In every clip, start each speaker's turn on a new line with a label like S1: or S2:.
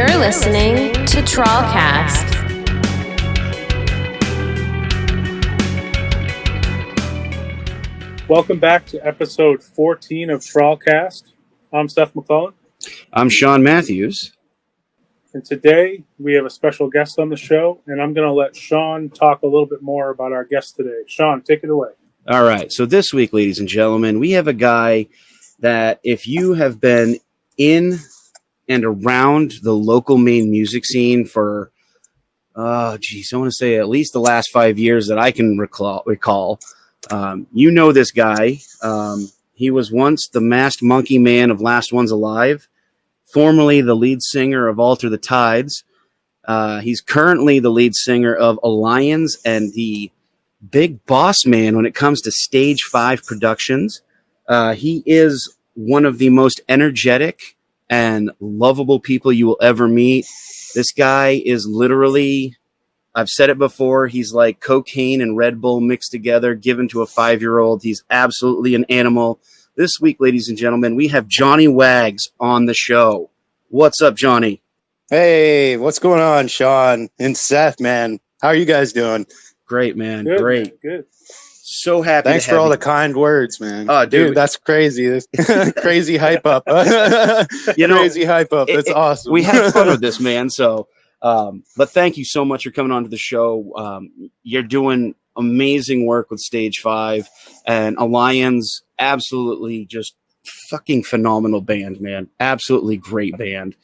S1: You're listening to TrawlCast.
S2: Welcome back to episode 14 of TrawlCast. I'm Seth McClellan.
S3: I'm Sean Matthews.
S2: And today we have a special guest on the show, and I'm going to let Sean talk a little bit more about our guest today. Sean, take it away.
S3: All right. So this week, ladies and gentlemen, we have a guy that if you have been in and around the local Maine music scene for, I want to say at least the last 5 years that I can recall. You know this guy. He was once the masked monkey man of Last Ones Alive, formerly the lead singer of Alter the Tides. He's currently the lead singer of Alions and the big boss man when it comes to Stage 5 Productions. He is one of the most energetic and lovable people you will ever meet. This guy is literally, I've said it before, he's like cocaine and Red Bull mixed together, given to a 5-year-old. He's absolutely an animal. This week, ladies and gentlemen, we have Johnny Waggs on the show. What's up, Johnny?
S4: Hey, what's going on, Sean and Seth, man? How are you guys doing?
S3: Great, man.
S2: Good,
S3: Great.
S2: man. Good.
S3: So happy.
S4: Thanks for all the kind words, man.
S3: Oh, dude,
S4: that's crazy. Crazy hype up. Crazy hype up. That's awesome.
S3: We had fun with this, man. So, but thank you so much for coming on to the show. You're doing amazing work with Stage 5 and Alions. Absolutely just fucking phenomenal band, man. Absolutely great band.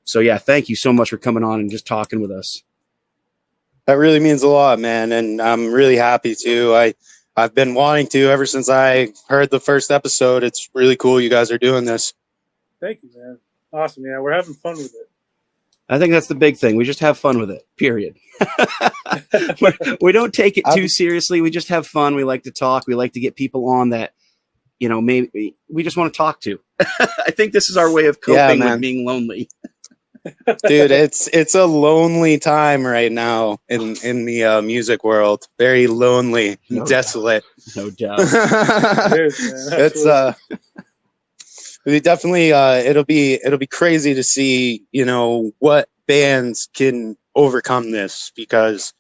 S3: So yeah, thank you so much for coming on and just talking with us.
S4: That really means a lot, man, and I'm really happy to. I've been wanting to ever since I heard the first episode. It's really cool you guys are doing this.
S2: Thank you, man. Awesome. Yeah, we're having fun with it.
S3: I think that's the big thing. We just have fun with it, period. We don't take it too seriously. We just have fun. We like to talk. We like to get people on that, maybe we just want to talk to. I think this is our way of coping with being lonely.
S4: Dude, it's a lonely time right now in the music world. Very lonely, desolate.
S3: No doubt.
S4: It's we definitely it'll be crazy to see what bands can overcome this, because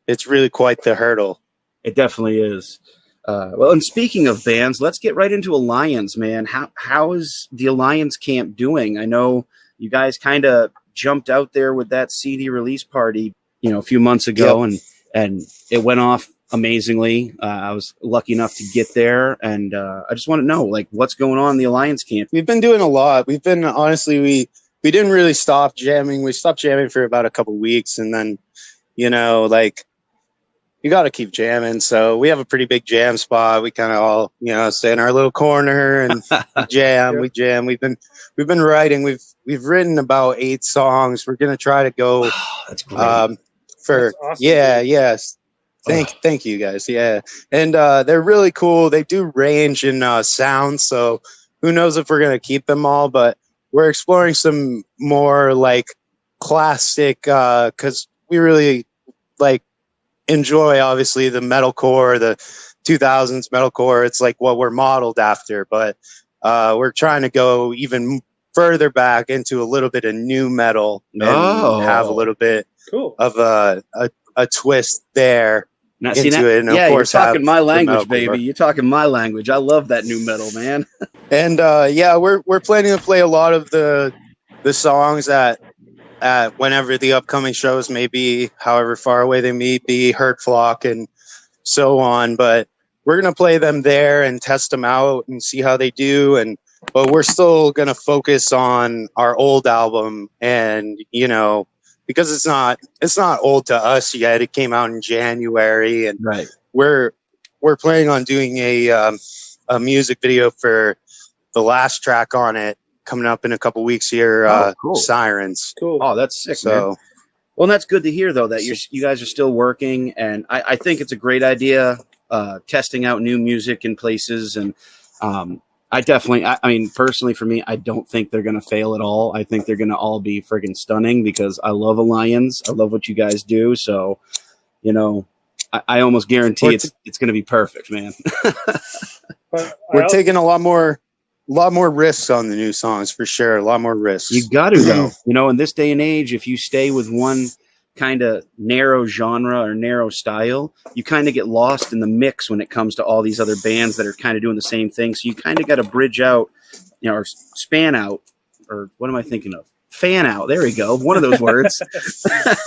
S4: it's really quite the hurdle.
S3: It definitely is. Well, and speaking of bands, let's get right into Alions, man. How is the Alions camp doing? I know you guys kind of jumped out there with that CD release party, a few months ago, and it went off amazingly. I was lucky enough to get there, and I just want to know, what's going on in the Alions camp?
S4: We've been doing a lot. We've been, honestly, we didn't really stop jamming. We stopped jamming for about a couple weeks, and then, you got to keep jamming. So we have a pretty big jam spot. We kind of all, stay in our little corner and jam. We jam. We've been writing. We've written about 8 songs. We're gonna try to go.
S3: That's great.
S2: That's awesome,
S4: yes. Thank you guys. Yeah, and they're really cool. They do range in sound. So who knows if we're gonna keep them all? But we're exploring some more classic, because we really enjoy, obviously, the metalcore, the 2000s metalcore. It's what we're modeled after, but we're trying to go even further back into a little bit of new metal and have a little bit of a twist there into it. And of course,
S3: you're talking my language, baby. You're talking my language. I love that new metal, man.
S4: And we're planning to play a lot of the songs at whenever the upcoming shows may be, however far away they may be, Hurt Flock and so on. But we're going to play them there and test them out and see how they do. But we're still going to focus on our old album. And, because it's not old to us yet. It came out in January, and we're planning on doing a music video for the last track on it, coming up in a couple weeks here.
S3: Cool.
S4: Sirens.
S2: Cool.
S3: Oh, that's sick, man. Well, that's good to hear, though, that you guys are still working, and I think it's a great idea, testing out new music in places. And I mean, personally, for me, I don't think they're going to fail at all. I think they're going to all be friggin' stunning, because I love Alions. I love what you guys do. So, I almost guarantee it's going to be perfect, man.
S4: We're taking a lot more lot more risks on the new songs for sure. A lot more risks.
S3: You got to though. In this day and age, if you stay with one kind of narrow genre or narrow style, you kind of get lost in the mix when it comes to all these other bands that are kind of doing the same thing. So you kind of got to bridge out, or span out, or what am I thinking of? Fan out. There we go. One of those words.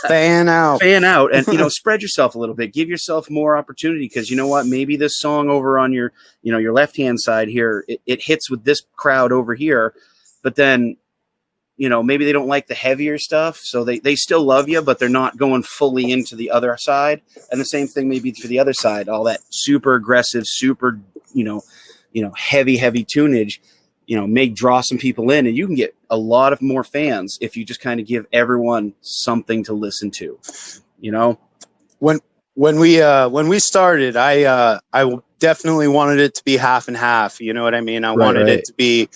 S4: Fan out.
S3: Fan out. And, spread yourself a little bit. Give yourself more opportunity because you know what? Maybe this song over on your, your left-hand side here, it hits with this crowd over here. But then, maybe they don't like the heavier stuff. So they still love you, but they're not going fully into the other side. And the same thing maybe for the other side. All that super aggressive, super, heavy tunage. May draw some people in, and you can get a lot of more fans if you just kind of give everyone something to listen to.
S4: When we started, I definitely wanted it to be half and half. You know what I mean? I wanted it to be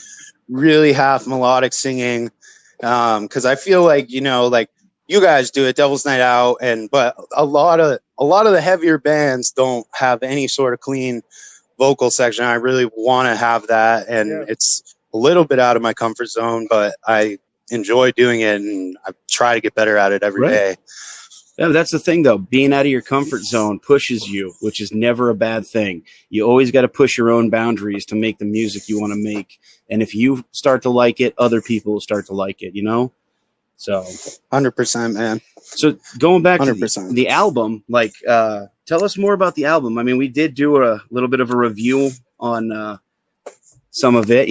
S4: really half melodic singing, because I feel like like you guys do it, Devil's Night Out, but a lot of the heavier bands don't have any sort of clean vocal section. I really want to have that, and it's a little bit out of my comfort zone, but I enjoy doing it, and I try to get better at it every day.
S3: Yeah, that's the thing, though. Being out of your comfort zone pushes you, which is never a bad thing. You always got to push your own boundaries to make the music you want to make, and if you start to like it, other people will start to like it. So
S4: 100%, man.
S3: So going back
S4: 100%.
S3: to the album, tell us more about the album. I mean, we did do a little bit of a review on some of it,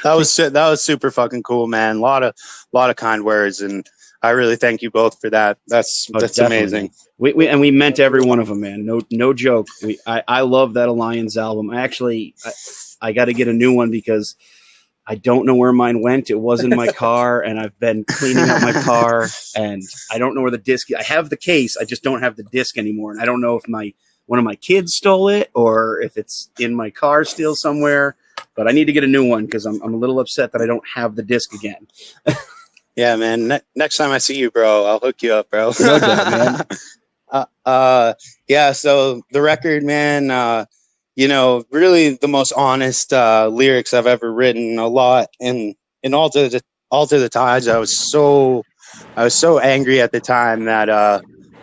S4: That was super fucking cool, man. A lot of kind words, and I really thank you both for that. That's amazing.
S3: We meant every one of them, man. No joke. I love that Alions album. I got to get a new one because I don't know where mine went. It was in my car, and I've been cleaning up my car, and I don't know where the disc is. I have the case. I just don't have the disc anymore, and I don't know if one of my kids stole it or if it's in my car still somewhere. But I need to get a new one because I'm a little upset that I don't have the disc again.
S4: Yeah, man. Next time I see you, bro, I'll hook you up, bro.
S3: No doubt, man.
S4: Yeah. So the record, man. Really the most honest lyrics I've ever written. A lot, and all to the tides. I was so angry at the time that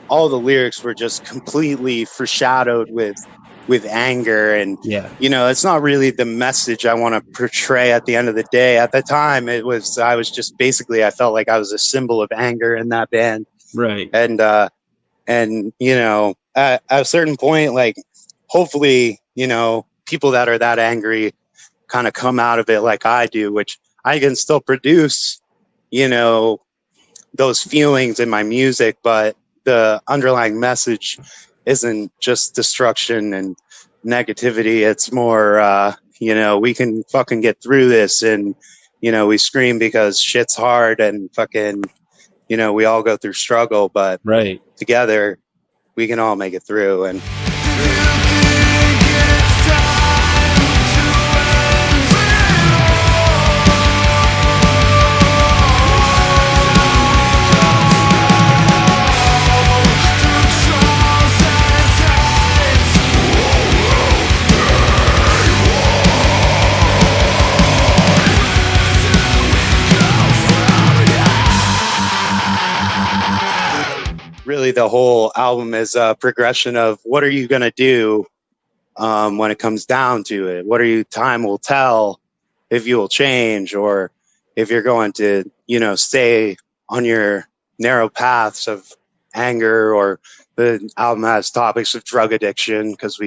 S4: all the lyrics were just completely foreshadowed with anger, and it's not really the message I want to portray at the end of the day. At the time, I was just basically, I felt like I was a symbol of anger in that band,
S3: right?
S4: And at a certain point, hopefully, people that are that angry kind of come out of it like I do, which I can still produce, those feelings in my music, but the underlying message isn't just destruction and negativity. It's more, we can fucking get through this, and, we scream because shit's hard, and fucking, we all go through struggle, but together we can all make it through. And really the whole album is a progression of what are you going to do when it comes down to it? Time will tell if you will change, or if you're going to, stay on your narrow paths of anger. Or the album has topics of drug addiction, because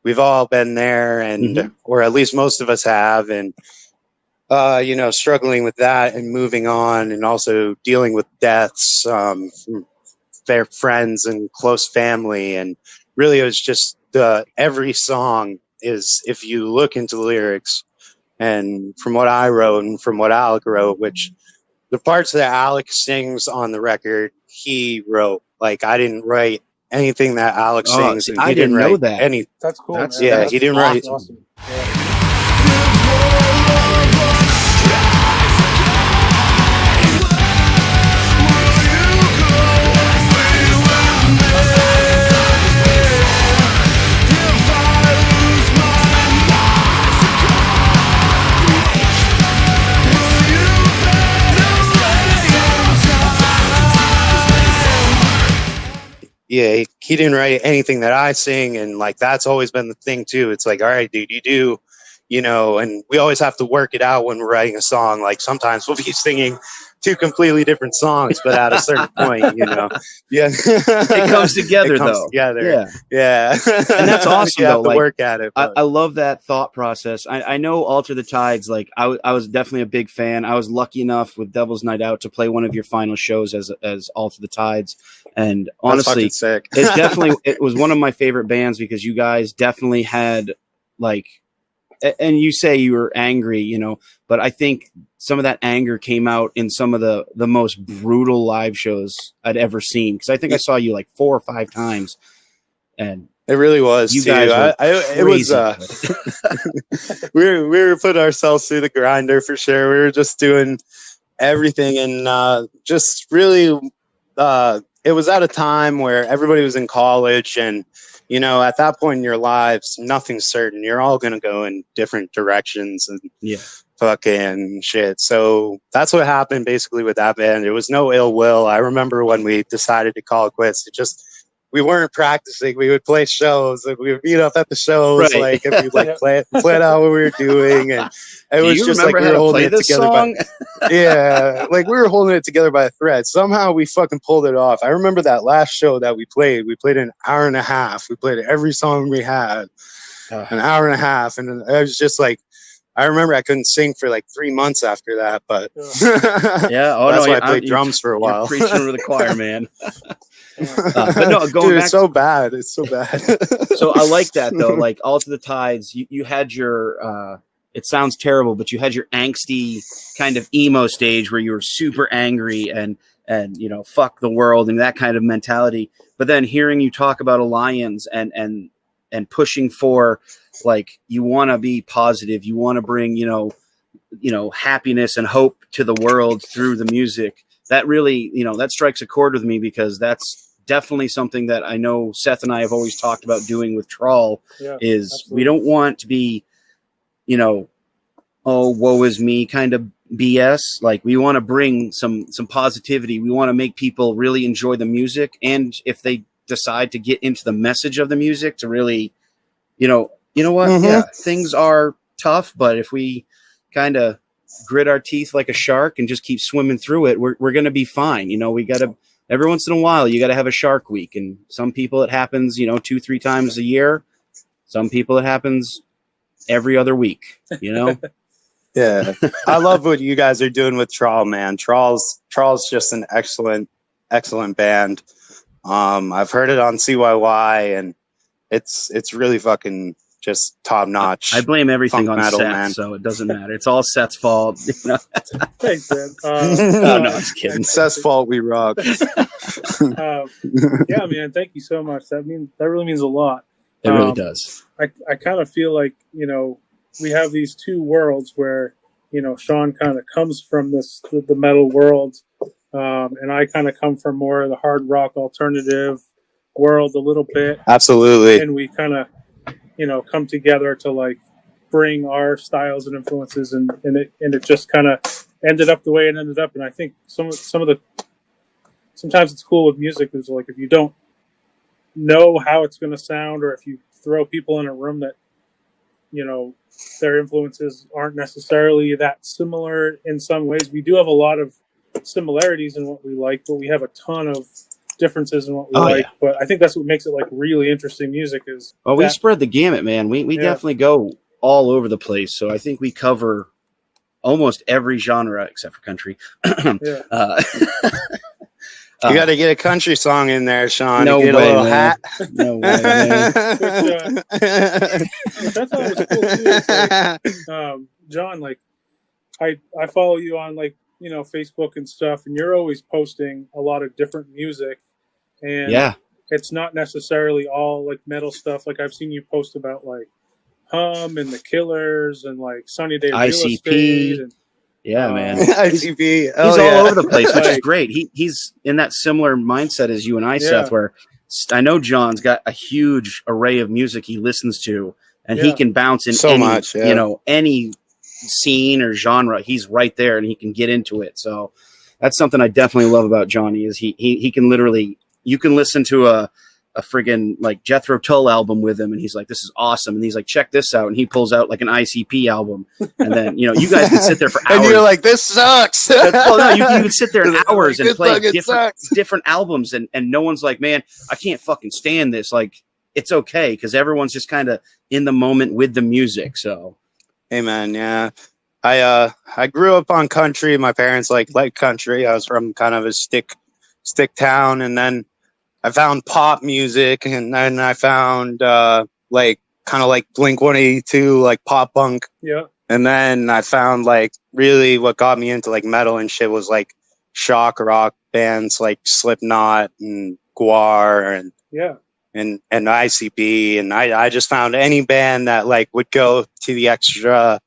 S4: we've all been there, and or at least most of us have, and struggling with that and moving on, and also dealing with deaths from their friends and close family. And really it was just every song is, if you look into the lyrics, and from what I wrote and from what Alec wrote, which the parts that Alec sings on the record, he wrote. I didn't write anything that Alec sings.
S3: See, I didn't know that.
S2: That's cool.
S3: That's
S4: he didn't write.
S2: Awesome.
S4: yeah, he didn't write anything that I sing, and like that's always been the thing too. It's like, all right, dude, you do, you know, and we always have to work it out when we're writing a song. Like sometimes we'll be singing two completely different songs, but at a certain point, you know, yeah,
S3: It comes together,
S4: it comes
S3: though.
S4: together. Yeah,
S3: And that's awesome.
S4: You have
S3: though.
S4: to
S3: Like,
S4: work at it.
S3: I love that thought process. I know Alter the Tides. Like I was definitely a big fan. I was lucky enough with Devil's Night Out to play one of your final shows as Alter the Tides. And honestly,
S4: sick.
S3: it was one of my favorite bands because you guys definitely had like, and you say you were angry, you know, but I think some of that anger came out in some of the most brutal live shows I'd ever seen. Cause I think I saw you like 4 or 5 times, and
S4: it really was
S3: you
S4: too.
S3: guys
S4: It was we were putting ourselves through the grinder for sure. We were just doing everything, and just really it was at a time where everybody was in college, and you know, at that point in your lives, nothing's certain. You're all going to go in different directions and fucking shit. So that's what happened basically with that band. There was no ill will. I remember when we decided to call it quits, we weren't practicing. We would play shows, and we would meet up at the shows,
S3: right.
S4: like, and we'd like plan out what we were doing, and it was just like we were holding it together. Yeah, like we were holding it together by a thread. Somehow we fucking pulled it off. I remember that last show that we played. We played an hour and a half. We played every song we had, an hour and a half, and it was just like, I remember I couldn't sing for like 3 months after that, but
S3: yeah,
S4: that's why I played drums for a while.
S3: Preaching to the choir, man. But no, going
S4: Dude,
S3: back,
S4: it's so bad. It's so bad.
S3: So I like that though. Like Alter the Tides, you had your. It sounds terrible, but you had your angsty kind of emo stage where you were super angry and you know, fuck the world and that kind of mentality. But then hearing you talk about Alions and pushing for, like, you want to be positive, you want to bring you know happiness and hope to the world through the music. That really, you know, that strikes a chord with me, because that's definitely something that I know Seth and I have always talked about doing with Trawl. Is absolutely. We don't want to be, you know, oh, woe is me kind of BS. Like, we want to bring some positivity. We want to make people really enjoy the music, and if they decide to get into the message of the music, to really, you know what? Mm-hmm. Yeah, things are tough, but if we kind of grit our teeth like a shark and just keep swimming through it, we're going to be fine. You know, we got to, every once in a while, you got to have a shark week. And some people it happens, 2-3 times a year. Some people it happens every other week, you know?
S4: Yeah. I love what you guys are doing with Trawl, man. Trawl's just an excellent band. I've heard it on CYY, and it's really fucking just top notch.
S3: I blame everything on
S4: metal,
S3: Seth,
S4: man.
S3: so it doesn't matter. It's all Seth's fault.
S2: Thanks, man.
S3: No, I'm just kidding.
S4: It's Seth's fault. We rock.
S2: Yeah, man. Thank you so much. That really means a lot.
S3: It really does.
S2: I kind of feel like, we have these two worlds where, Sean kind of comes from the metal world, and I kind of come from more of the hard rock alternative world a little bit.
S4: Absolutely.
S2: And we kind of, come together to like bring our styles and influences, and it just kind of ended up the way it ended up. And I think sometimes it's cool with music is like, if you don't know how it's going to sound, or if you throw people in a room that, their influences aren't necessarily that similar in some ways. We do have a lot of similarities in what we like, but we have a ton of differences in what we like. Yeah. But I think that's what makes it like really interesting music is.
S3: Oh, we spread the gamut, man. We definitely go all over the place. So I think we cover almost every genre except for country.
S4: You got to get a country song in there, Sean.
S3: No
S4: get
S3: way,
S4: a little
S3: man.
S4: hat.
S3: No way, man.
S2: That's always cool too. It's like, John, like I follow you on like Facebook and stuff, and you're always posting a lot of different music, and it's not necessarily all like metal stuff. Like I've seen you post about like Hum and the Killers and like Sunny Day Real Estate. And,
S3: yeah, man.
S4: ICP.
S3: He's all over the place, which is great. He's in that similar mindset as you and I, Seth, where I know John's got a huge array of music he listens to, and he can bounce in any scene or genre. He's right there, and he can get into it. So that's something I definitely love about Johnny is he can literally you can listen to a friggin' like Jethro Tull album with him, and he's like, this is awesome. And he's like, check this out. And he pulls out like an ICP album. And then, you know, you guys can sit there for hours.
S4: And you're like, this sucks.
S3: Well, no, you can sit there hours and play
S4: sucks.
S3: different albums. And no one's like, man, I can't fucking stand this. Like, it's okay. Cause everyone's just kind of in the moment with the music. So.
S4: Hey man. Yeah. I grew up on country. My parents like country. I was from kind of a stick town. And then I found pop music, and then I found like kind of like Blink-182, like pop punk.
S2: Yeah.
S4: And then I found like really what got me into like metal and shit was like shock rock bands like Slipknot and Gwar and ICP. And I just found any band that like would go to the extra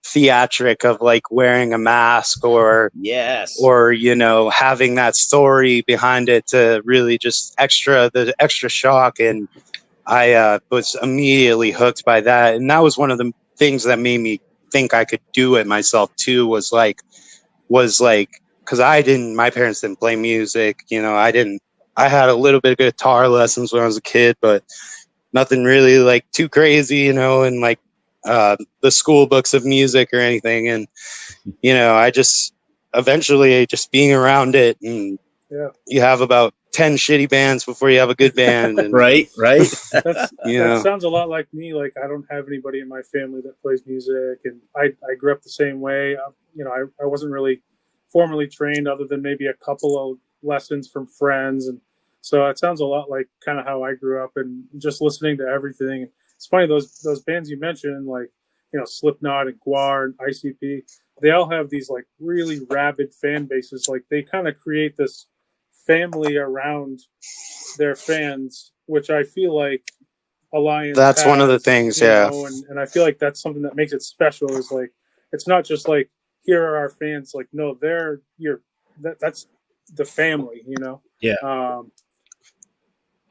S4: theatric of like wearing a mask or you know, having that story behind it to really just the extra shock. And I was immediately hooked by that. And that was one of the things that made me think I could do it myself too, was like because my parents didn't play music, you know. I had a little bit of guitar lessons when I was a kid, but nothing really like too crazy, you know, and like the school books of music or anything. And, you know, I just eventually just being around it, and you have about 10 shitty bands before you have a good band. And,
S3: right.
S2: That sounds a lot like me. Like, I don't have anybody in my family that plays music, and I grew up the same way. You know, I wasn't really formally trained other than maybe a couple of lessons from friends. And so it sounds a lot like kind of how I grew up, and just listening to everything. It's funny, those bands you mentioned, like, you know, Slipknot and Gwar and ICP, they all have these like really rabid fan bases. Like, they kind of create this family around their fans, which I feel like Alions
S4: that's
S2: has,
S4: one of the things,
S2: know, and I feel like that's something that makes it special. Is like, it's not just like, here are our fans. Like, no, that's the family, you know.
S3: Yeah.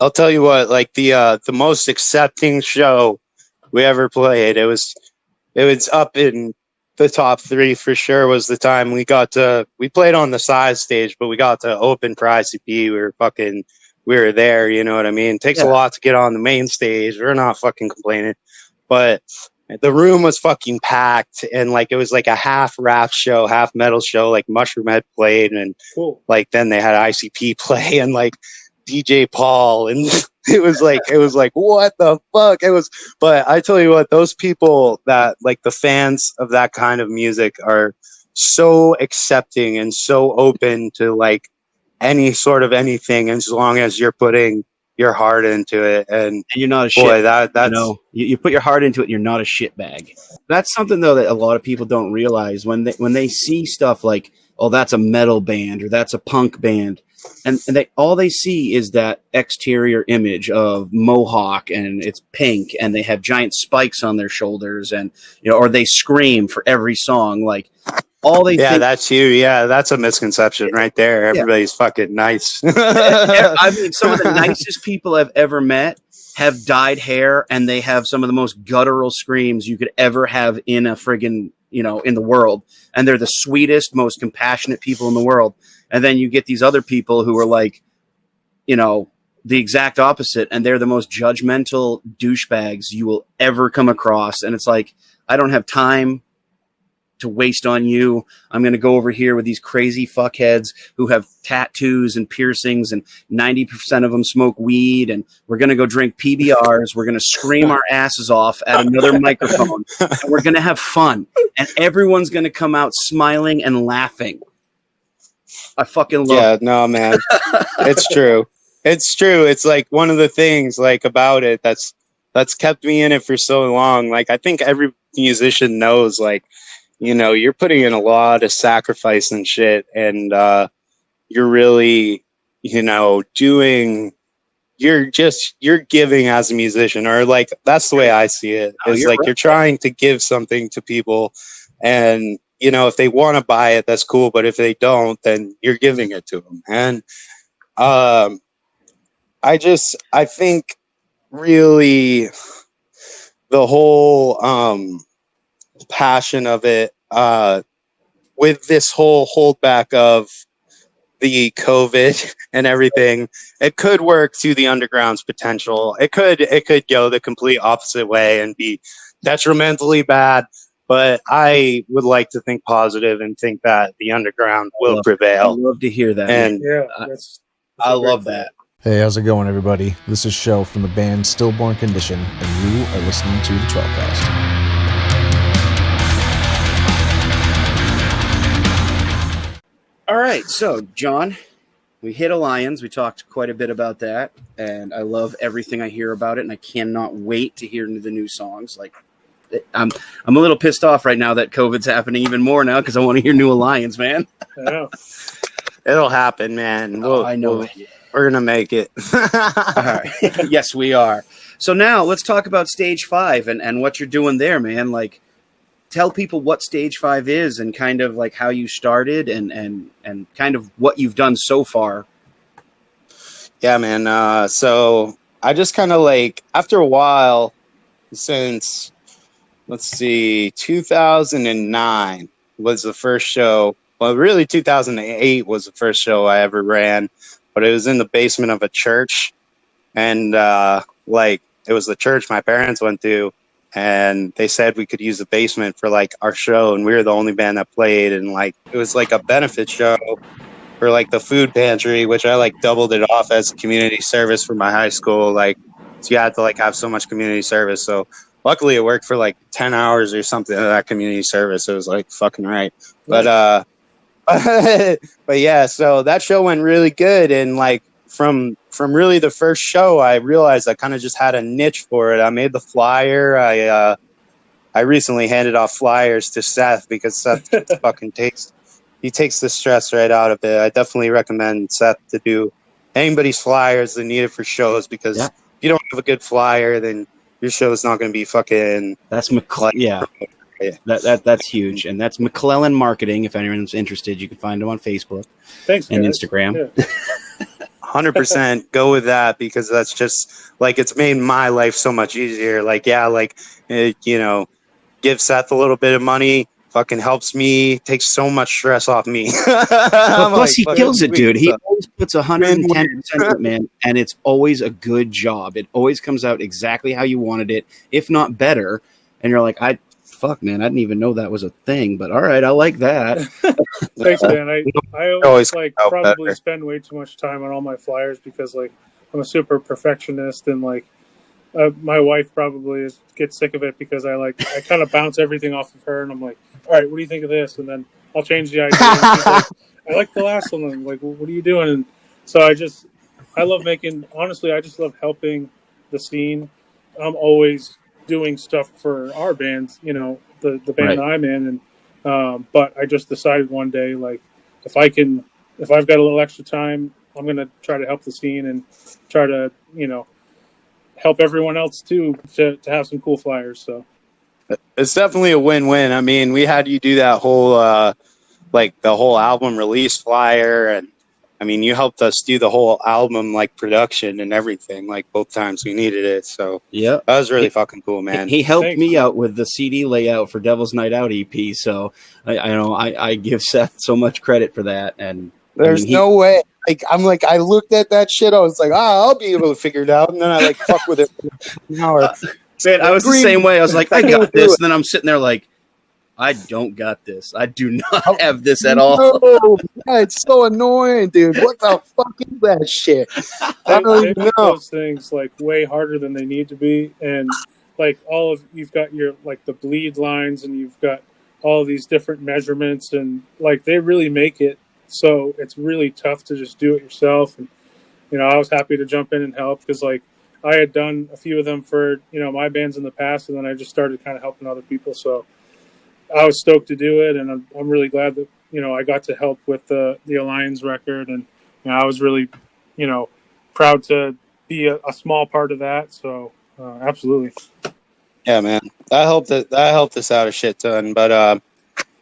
S4: I'll tell you what, like the most accepting show we ever played, it was up in the top 3 for sure, was the time we played on the side stage, but we got to open for ICP. We were there, you know what I mean? It takes a lot to get on the main stage. We're not fucking complaining. But the room was fucking packed, and like it was like a half rap show, half metal show. Like Mushroom Head played, and like then they had ICP play, and like DJ Paul, and it was like what the fuck. But I tell you what, those people that like the fans of that kind of music are so accepting and so open to like any sort of anything, as long as you're putting your heart into it. And
S3: you're not a
S4: boy,
S3: shit.
S4: that's,
S3: you know, you put your heart into it, you're not a shitbag. That's something though that a lot of people don't realize when they see stuff like, oh, that's a metal band or that's a punk band. And all they see is that exterior image of mohawk, and it's pink, and they have giant spikes on their shoulders, and you know, or they scream for every song. Like all they think,
S4: that's you. Yeah, that's a misconception right there. Everybody's fucking nice.
S3: I mean, some of the nicest people I've ever met have dyed hair, and they have some of the most guttural screams you could ever have in a friggin', you know, in the world. And they're the sweetest, most compassionate people in the world. And then you get these other people who are like, you know, the exact opposite, and they're the most judgmental douchebags you will ever come across. And it's like, I don't have time to waste on you. I'm going to go over here with these crazy fuckheads who have tattoos and piercings, and 90% of them smoke weed, and we're going to go drink PBRs. We're going to scream our asses off at another microphone, and we're going to have fun, and everyone's going to come out smiling and laughing. I fucking love it.
S4: No, man. It's true. It's true. It's like one of the things like about it that's kept me in it for so long. Like, I think every musician knows, like, you know, you're putting in a lot of sacrifice and shit, and you're really, you know, you're giving as a musician, or like, that's the way I see it. It's like, right, you're trying to give something to people, and you know, if they want to buy it, that's cool. But if they don't, then you're giving it to them. And I think really the whole passion of it, with this whole holdback of the COVID and everything, it could work to the underground's potential. It could go the complete opposite way and be detrimentally bad. But I would like to think positive and think that the underground will
S3: I
S4: prevail.
S3: love to hear that.
S4: And
S2: Yeah,
S3: I love that.
S5: Hey, how's it going, everybody? This is Shell from the band Stillborn Condition, and you are listening to the TrawlCast.
S3: All right, so John, we hit Alions. We talked quite a bit about that, and I love everything I hear about it, and I cannot wait to hear the new songs. Like, I'm a little pissed off right now that COVID's happening even more now because I want to hear new Alions, man.
S2: yeah.
S4: it'll happen, man.
S3: I know.
S4: We're gonna make it.
S3: All right. Yes, we are. So now let's talk about Stage 5 and what you're doing there, man. Like, tell people what Stage 5 is and kind of like how you started and kind of what you've done so far.
S4: Yeah, man. So I just kind of like, after a while, since, let's see, 2009 was the first show. Well, really 2008 was the first show I ever ran, but it was in the basement of a church. And like, it was the church my parents went to, and they said we could use the basement for like our show, and we were the only band that played. And like, it was like a benefit show for like the food pantry, which I like doubled it off as community service for my high school. Like, so you had to like have so much community service. So luckily it worked for like 10 hours or something of that community service. It was like fucking right. But but yeah, so that show went really good. And like from really the first show, I realized I kind of just had a niche for it. I made the flyer. I recently handed off flyers to Seth because Seth fucking takes the stress right out of it. I definitely recommend Seth to do anybody's flyers that need it for shows, because if you don't have a good flyer, then your show is not going to be fucking.
S3: That's That's huge, and that's McClellan Marketing. If anyone's interested, you can find them on Facebook and Instagram.
S2: Yeah.
S4: 100% go with that, because that's just like, it's made my life so much easier. Like, yeah, like, you know, give Seth a little bit of money, fucking helps me, takes so much stress off me.
S3: But plus, he kills it, dude. He always puts 110% in it, man, and it's always a good job. It always comes out exactly how you wanted it, if not better. And you're like, fuck, man, I didn't even know that was a thing, but all right, I like that.
S2: Thanks, man. I always like probably spend way too much time on all my flyers because like I'm a super perfectionist, and like my wife probably gets sick of it because I kind of bounce everything off of her, and I'm like, all right, what do you think of this? And then I'll change the idea. And she's like, I like the last one. I'm like, well, what are you doing? And so I love making. Honestly, I just love helping the scene. I'm always doing stuff for our bands, you know, the band that I'm in, and but I just decided one day, like, if I've got a little extra time, I'm gonna try to help the scene and try to, you know, help everyone else too to have some cool flyers. So
S4: it's definitely a win-win. I mean, we had you do that whole like the whole album release flyer, and I mean, you helped us do the whole album, like, production and everything, like, both times we needed it. So
S3: yeah,
S4: that was really fucking cool, man.
S3: He helped me out with the CD layout for Devil's Night Out EP. So I give Seth so much credit for that. And
S4: there's no way. Like, I looked at that shit. I was like, I'll be able to figure it out. And then I like fuck with it for an hour.
S3: Man, I was the same way. I was like, I got this. And then I'm sitting there like, I don't got this. I do not have this at all.
S4: No, it's so annoying, dude. What the fuck is that shit? I don't even know.
S2: Those things like way harder than they need to be, and like you've got your like the bleed lines, and you've got all these different measurements, and like they really make it so it's really tough to just do it yourself. And you know, I was happy to jump in and help because like I had done a few of them for, you know, my bands in the past, and then I just started kind of helping other people. So I was stoked to do it, and I'm really glad that, you know, I got to help with the Alions record, and you know, I was really, you know, proud to be a small part of that. So absolutely.
S4: Yeah, man, that helped us out a shit ton. But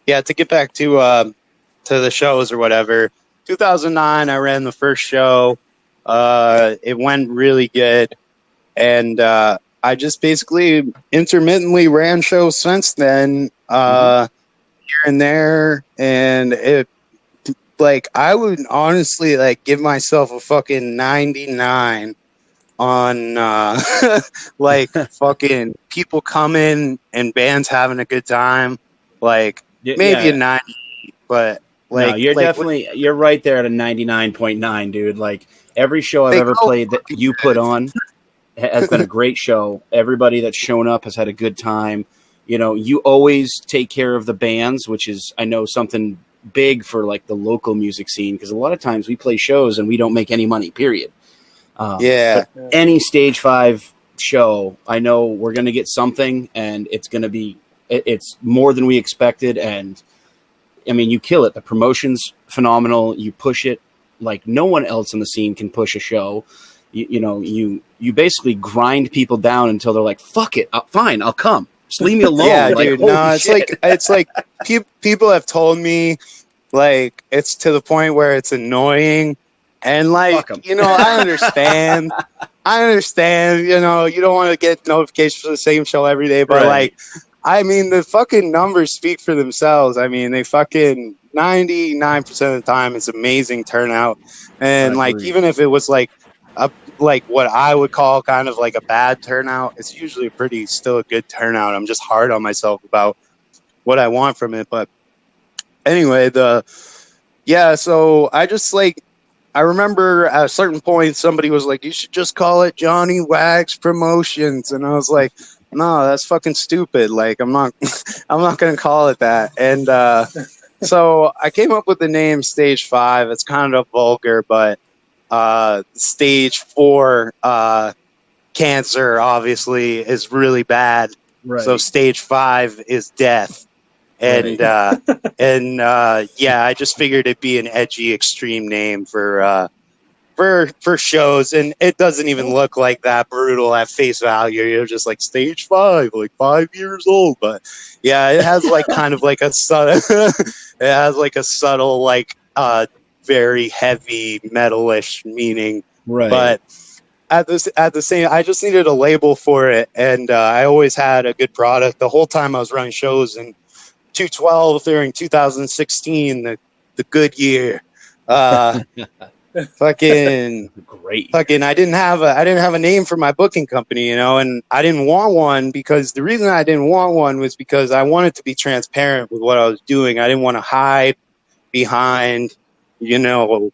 S4: yeah, to get back to the shows or whatever, 2009, I ran the first show. It went really good, and I just basically intermittently ran shows since then, here and there, and it like I would honestly like give myself a fucking 99 on like fucking people coming and bands having a good time. Like maybe a 90, but like
S3: no, you're
S4: like,
S3: definitely you're right there at a 99.9, dude. Like every show I've ever played that you put on has been a great show. Everybody that's shown up has had a good time. You know, you always take care of the bands, which is, I know, something big for like the local music scene, because a lot of times we play shows and we don't make any money, period.
S4: yeah.
S3: But any Stage 5 show, I know we're going to get something, and it's going to be, it's more than we expected. And I mean, you kill it. The promotion's phenomenal. You push it like no one else in the scene can push a show. You know, you basically grind people down until they're like, fuck it, fine, I'll come. Just leave me alone.
S4: Yeah,
S3: like,
S4: dude. No,
S3: shit.
S4: it's like people have told me, like, it's to the point where it's annoying, and like, you know, I understand. I understand. You know, you don't want to get notifications for the same show every day, but like, I mean, the fucking numbers speak for themselves. I mean, they fucking 99% of the time, it's amazing turnout, and like, even if it was like like what I would call kind of like a bad turnout, it's usually still a good turnout. I'm just hard on myself about what I want from it. But anyway, so I just like, I remember at a certain point, somebody was like, you should just call it Johnny Waggs Promotions. And I was like, no, that's fucking stupid. Like, I'm not going to call it that. And so I came up with the name Stage 5. It's kind of vulgar, but Stage 4 cancer obviously is really bad. Right. So Stage 5 is death. And yeah, I just figured it'd be an edgy, extreme name for shows, and it doesn't even look like that brutal at face value. You're just like Stage 5, like 5 years old. But yeah, it has like kind of like a subtle, like very heavy metalish meaning. Right. But at the same, I just needed a label for it, and I always had a good product the whole time I was running shows. And 212 during 2016, the good year. Fucking great. Fucking, I didn't have a name for my booking company, you know, and I didn't want one because the reason I didn't want one was because I wanted to be transparent with what I was doing. I didn't want to hide behind, you know,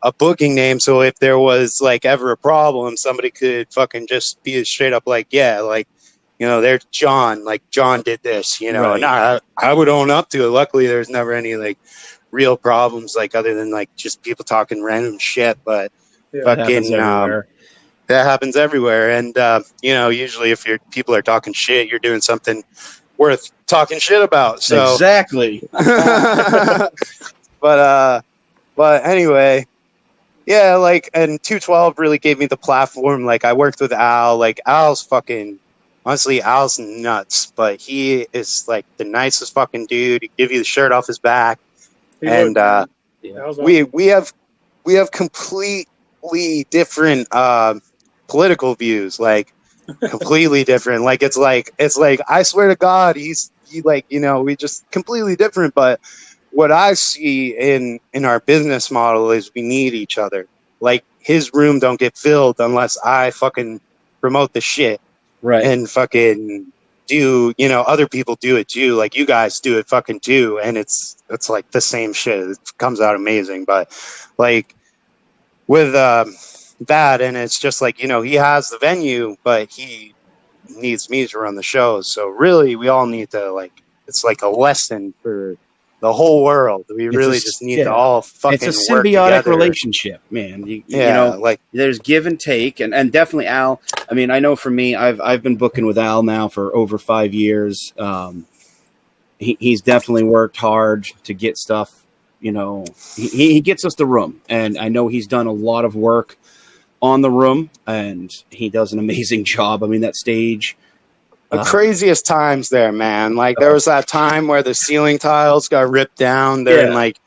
S4: a booking name. So if there was like ever a problem, somebody could fucking just be straight up like, yeah, like, you know, there's John, like John did this, you know, and I would own up to it. Luckily, there's never any like real problems, like other than like just people talking random shit. But fucking that happens everywhere. And you know, usually if people are talking shit, you're doing something worth talking shit about. So
S3: exactly.
S4: But anyway, yeah, like, and 212 really gave me the platform. Like, I worked with Al. Like, Al's fucking. Honestly, Al's nuts, but he is like the nicest fucking dude. He'd give you the shirt off his back. And we have completely different political views, like completely different. Like it's like I swear to God, he like, you know, we just completely different. But what I see in our business model is we need each other. Like his room don't get filled unless I fucking promote the shit. Right. And fucking do, you know, other people do it too. Like you guys do it fucking too. And it's like the same shit. It comes out amazing. But like with that, and it's just like, you know, he has the venue, but he needs me to run the shows. So really we all need to, like, it's like a lesson for the whole world. We really just need to all fucking
S3: It's a symbiotic relationship, man. You know, like there's give and take, and definitely Al. I mean, I know for me, I've been booking with Al now for over 5 years. He's definitely worked hard to get stuff. You know, he gets us the room, and I know he's done a lot of work on the room, and he does an amazing job. I mean, that stage.
S4: The craziest times there, man. Like there was that time where the ceiling tiles got ripped down during like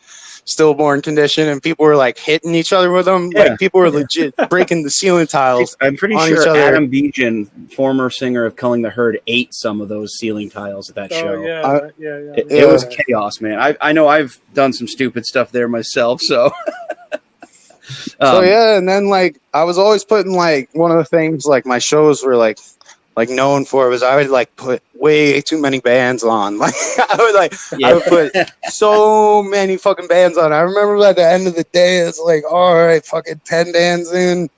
S4: Stillborn Condition, and people were like hitting each other with them.
S3: Yeah.
S4: Like people were legit breaking the ceiling tiles.
S3: I'm pretty
S4: on
S3: sure
S4: each other.
S3: Adam Bejan, former singer of Culling the Herd, ate some of those ceiling tiles at that show. It was chaos, man. I know I've done some stupid stuff there myself, so.
S4: And then like I was always putting like one of the things like my shows were like known for was I would like put way too many bands on. Like I would put so many fucking bands on. I remember at the end of the day, it's like, all right, fucking 10 bands in.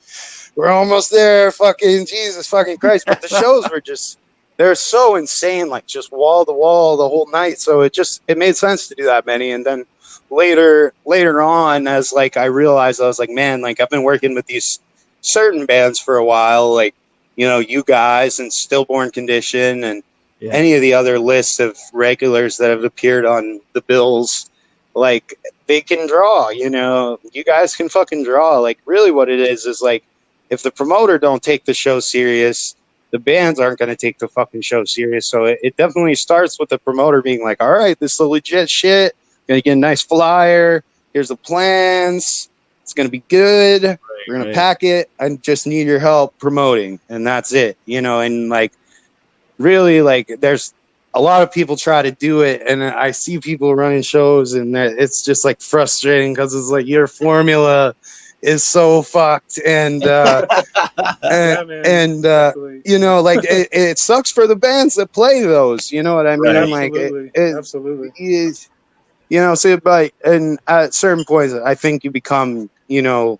S4: We're almost there. Fucking Jesus fucking Christ. But the shows were just, they're so insane, like just wall to wall the whole night. So it made sense to do that many. And then later on, as like I realized, I was like, man, like I've been working with these certain bands for a while, like, you know, you guys and Stillborn Condition and any of the other lists of regulars that have appeared on the bills, like they can draw, you know, you guys can fucking draw. Like really what it is like, if the promoter don't take the show serious, the bands aren't going to take the fucking show serious. So it definitely starts with the promoter being like, all right, this is legit shit. Going to get a nice flyer. Here's the plans. It's going to be good. We're going to pack it. I just need your help promoting. And that's it, you know, and like, really like there's a lot of people try to do it. And I see people running shows and it's just like frustrating because it's like your formula is so fucked. And, you know, like it sucks for the bands that play those, you know what I mean?
S2: Absolutely.
S4: Like,
S2: Absolutely.
S4: You know, so and at certain points, I think you become, you know,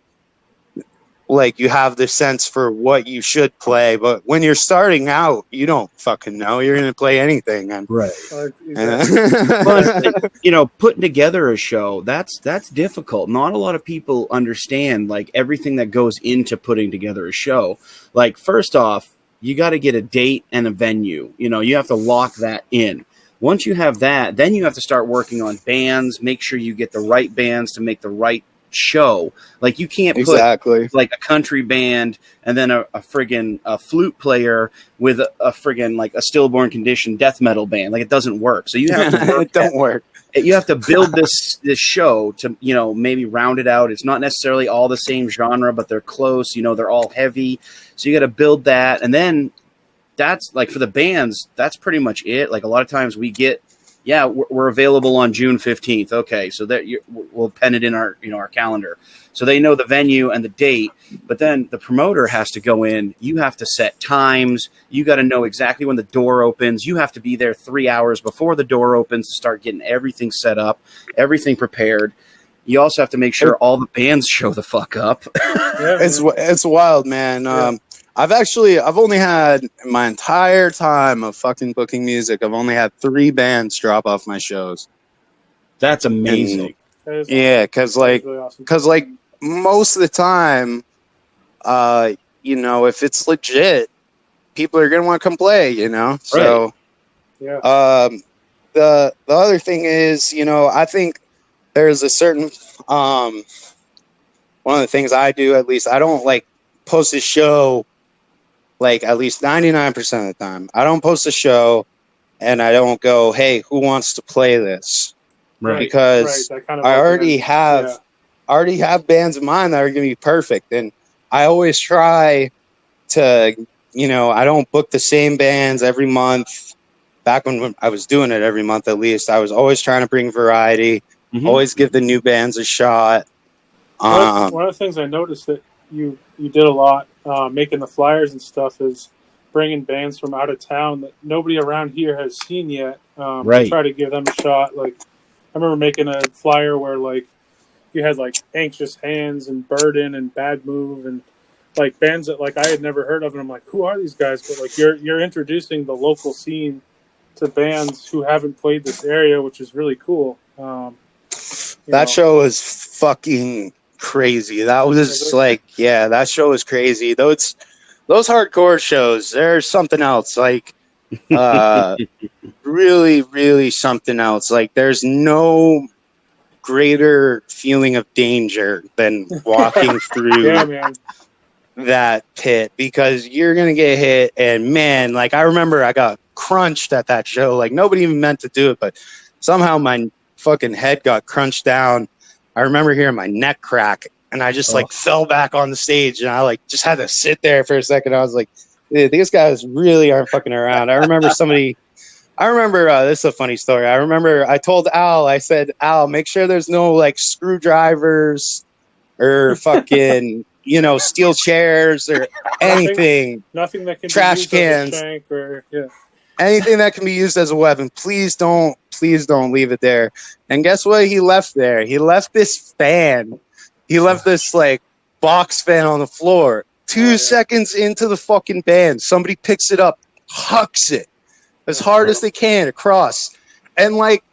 S4: like you have the sense for what you should play. But when you're starting out, you don't fucking know. You're going to play anything. And,
S3: right.
S2: Exactly.
S3: But, you know, putting together a show, that's difficult. Not a lot of people understand, like, everything that goes into putting together a show. Like, first off, you got to get a date and a venue. You know, you have to lock that in. Once you have that, then you have to start working on bands, make sure you get the right bands to make the right show. Like you can't put like a country band and then a friggin' flute player with a friggin' like a Stillborn Condition death metal band. Like it doesn't work. So you have to
S4: it don't work.
S3: You have to build this show to, you know, maybe round it out. It's not necessarily all the same genre, but they're close, you know, they're all heavy. So you got to build that. And then that's like for the bands, that's pretty much it. Like a lot of times we get, we're available on June 15th. Okay, so that we'll pen it in our, you know, our calendar, so they know the venue and the date. But then the promoter has to go in. You have to set times. You got to know exactly when the door opens. You have to be there 3 hours before the door opens to start getting everything set up, everything prepared. You also have to make sure all the bands show the fuck up.
S4: It's wild, man.
S2: Yeah.
S4: I've only had my entire time of fucking booking music. I've only had 3 bands drop off my shows.
S3: That's amazing.
S4: Because
S2: really awesome.
S4: most of the time, you know, if it's legit, people are gonna want to come play. You know, so the other thing is, you know, I think there's a certain one of the things I do, at least, I don't like post a show. Like at least 99% of the time, I don't post a show and I don't go, hey, who wants to play this?
S3: Right.
S4: Because I already have bands in mind that are going to be perfect. And I always try to, you know, I don't book the same bands every month. Back when I was doing it every month, at least, I was always trying to bring variety, always give the new bands a shot.
S2: One of the things I noticed that you did a lot, making the flyers and stuff, is bringing bands from out of town that nobody around here has seen yet. To try to give them a shot. Like I remember making a flyer where like you had like Anxious Hands and Burden and Bad Move and like bands that like I had never heard of, and I'm like, who are these guys? But like you're introducing the local scene to bands who haven't played this area, which is really cool.
S4: That show was fucking crazy. That was like, that show was crazy. Those hardcore shows, there's something else. Like, really, really something else. Like, there's no greater feeling of danger than walking through that pit, because you're gonna get hit. And man, like I remember I got crunched at that show. Like nobody even meant to do it, but somehow my fucking head got crunched down I remember hearing my neck crack, and I just like fell back on the stage, and I like just had to sit there for a second. I was like, these guys really aren't fucking around. I remember this is a funny story. I remember I told Al, I said, Al, make sure there's no like screwdrivers or fucking, steel chairs or anything.
S2: Nothing that can
S4: trash
S2: be used
S4: cans.
S2: as a shank or
S4: Anything that can be used as a weapon. Please don't leave it there. And guess what he left there? He left this fan. He left this like box fan on the floor. 2 seconds into the fucking band, somebody picks it up, hucks it as hard as they can across. And like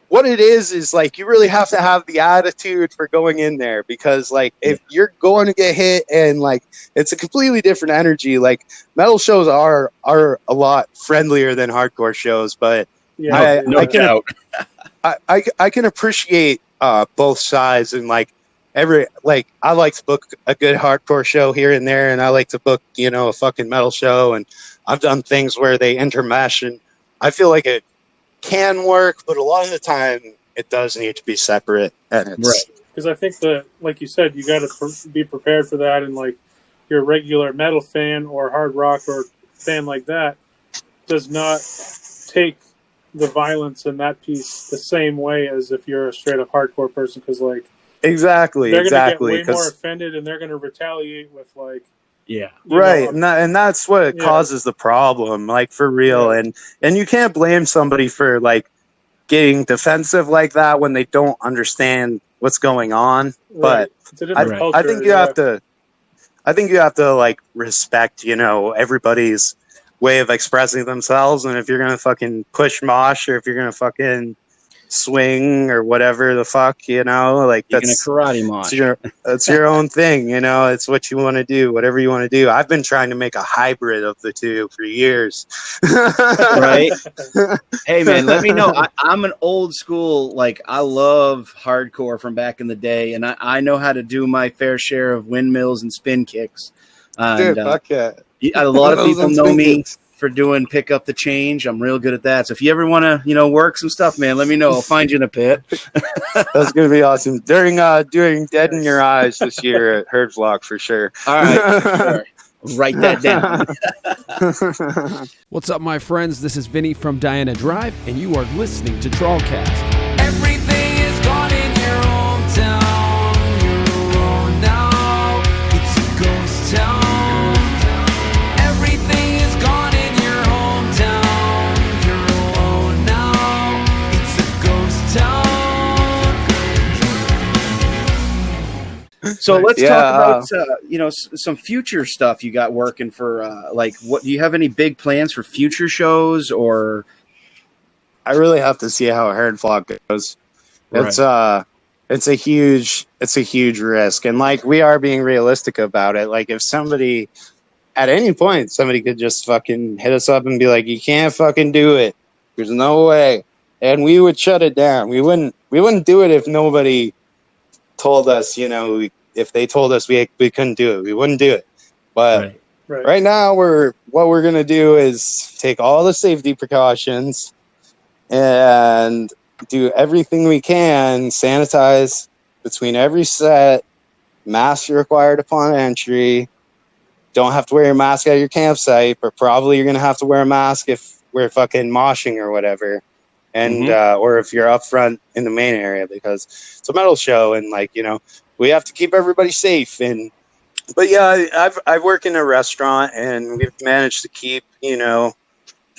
S4: what it is like you really have to have the attitude for going in there, because like if you're going to get hit and like it's a completely different energy. Like metal shows are a lot friendlier than hardcore shows, but I can appreciate both sides, and like I like to book a good hardcore show here and there, and I like to book a fucking metal show, and I've done things where they intermesh, and I feel like it can work, but a lot of the time it does need to be separate. And it's
S2: right, because I think that, like you said, you got to be prepared for that, and like your regular metal fan or hard rock or fan like that does not take the violence in that piece the same way as if you're a straight up hardcore person, because like
S4: exactly
S2: they're gonna get way more offended, and they're gonna retaliate with like
S4: right, and that's what causes the problem, like for real. And you can't blame somebody for like getting defensive like that when they don't understand what's going on. But
S2: it's a different culture,
S4: I think you have to like respect everybody's way of expressing themselves, and if you're gonna fucking push mosh, or if you're gonna fucking swing or whatever the fuck, like that's
S3: karate mosh.
S4: It's your own thing, it's what you want to do, whatever you want to do. I've been trying to make a hybrid of the two for years.
S3: Right? Hey man, let me know. I'm an old school, like I love hardcore from back in the day, and I know how to do my fair share of windmills and spin kicks. And,
S4: dude, fuck yeah.
S3: A lot of people know me for doing pick up the change. I'm real good at that. So if you ever want to, work some stuff, man, let me know. I'll find you in a pit.
S4: That's going to be awesome. During Dead in Your Eyes this year at Herbslock for sure.
S3: All right. Sure. Write that
S6: down. What's up, my friends? This is Vinny from Diana Drive, and you are listening to TrawlCast. Everything is gone in your hometown. You're alone now. It's a ghost town.
S3: So let's talk about some future stuff you got working for what do you have any big plans for future shows? Or
S4: I really have to see how Herdflock goes.
S3: Right.
S4: It's a huge risk, and like we are being realistic about it. Like if somebody at any point somebody could just fucking hit us up and be like, you can't fucking do it, there's no way, and we would shut it down. We wouldn't do it if nobody told us, if they told us we couldn't do it, we wouldn't do it. But right now what we're going to do is take all the safety precautions and do everything we can, sanitize between every set, masks are required upon entry. Don't have to wear your mask at your campsite, but probably you're going to have to wear a mask if we're fucking moshing or whatever. And or if you're up front in the main area, because it's a metal show, and we have to keep everybody safe. But yeah, I've worked in a restaurant, and we've managed to keep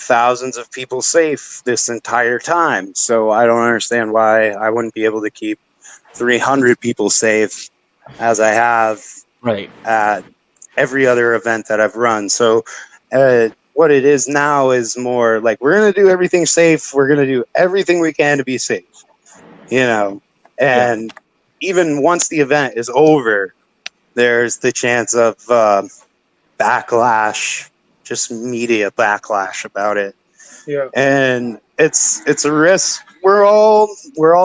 S4: thousands of people safe this entire time. So I don't understand why I wouldn't be able to keep 300 people safe as I have at every other event that I've run. So what it is now is more like we're going to do everything safe. We're going to do everything we can to be safe, and even once the event is over, there's the chance of backlash, just media backlash about it.
S2: Yeah.
S4: And it's a risk we're all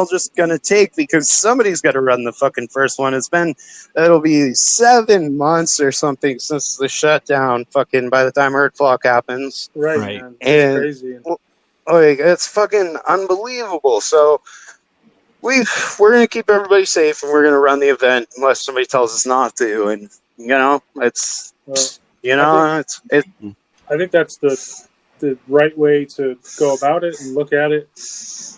S4: just going to take, because somebody's got to run the fucking first one. It'll be 7 months or something since the shutdown, fucking by the time Herdflock happens.
S2: Right. Man. It's crazy.
S4: It's fucking unbelievable. So we're gonna keep everybody safe, and we're gonna run the event unless somebody tells us not to. And it's
S2: I think that's the right way to go about it and look at it.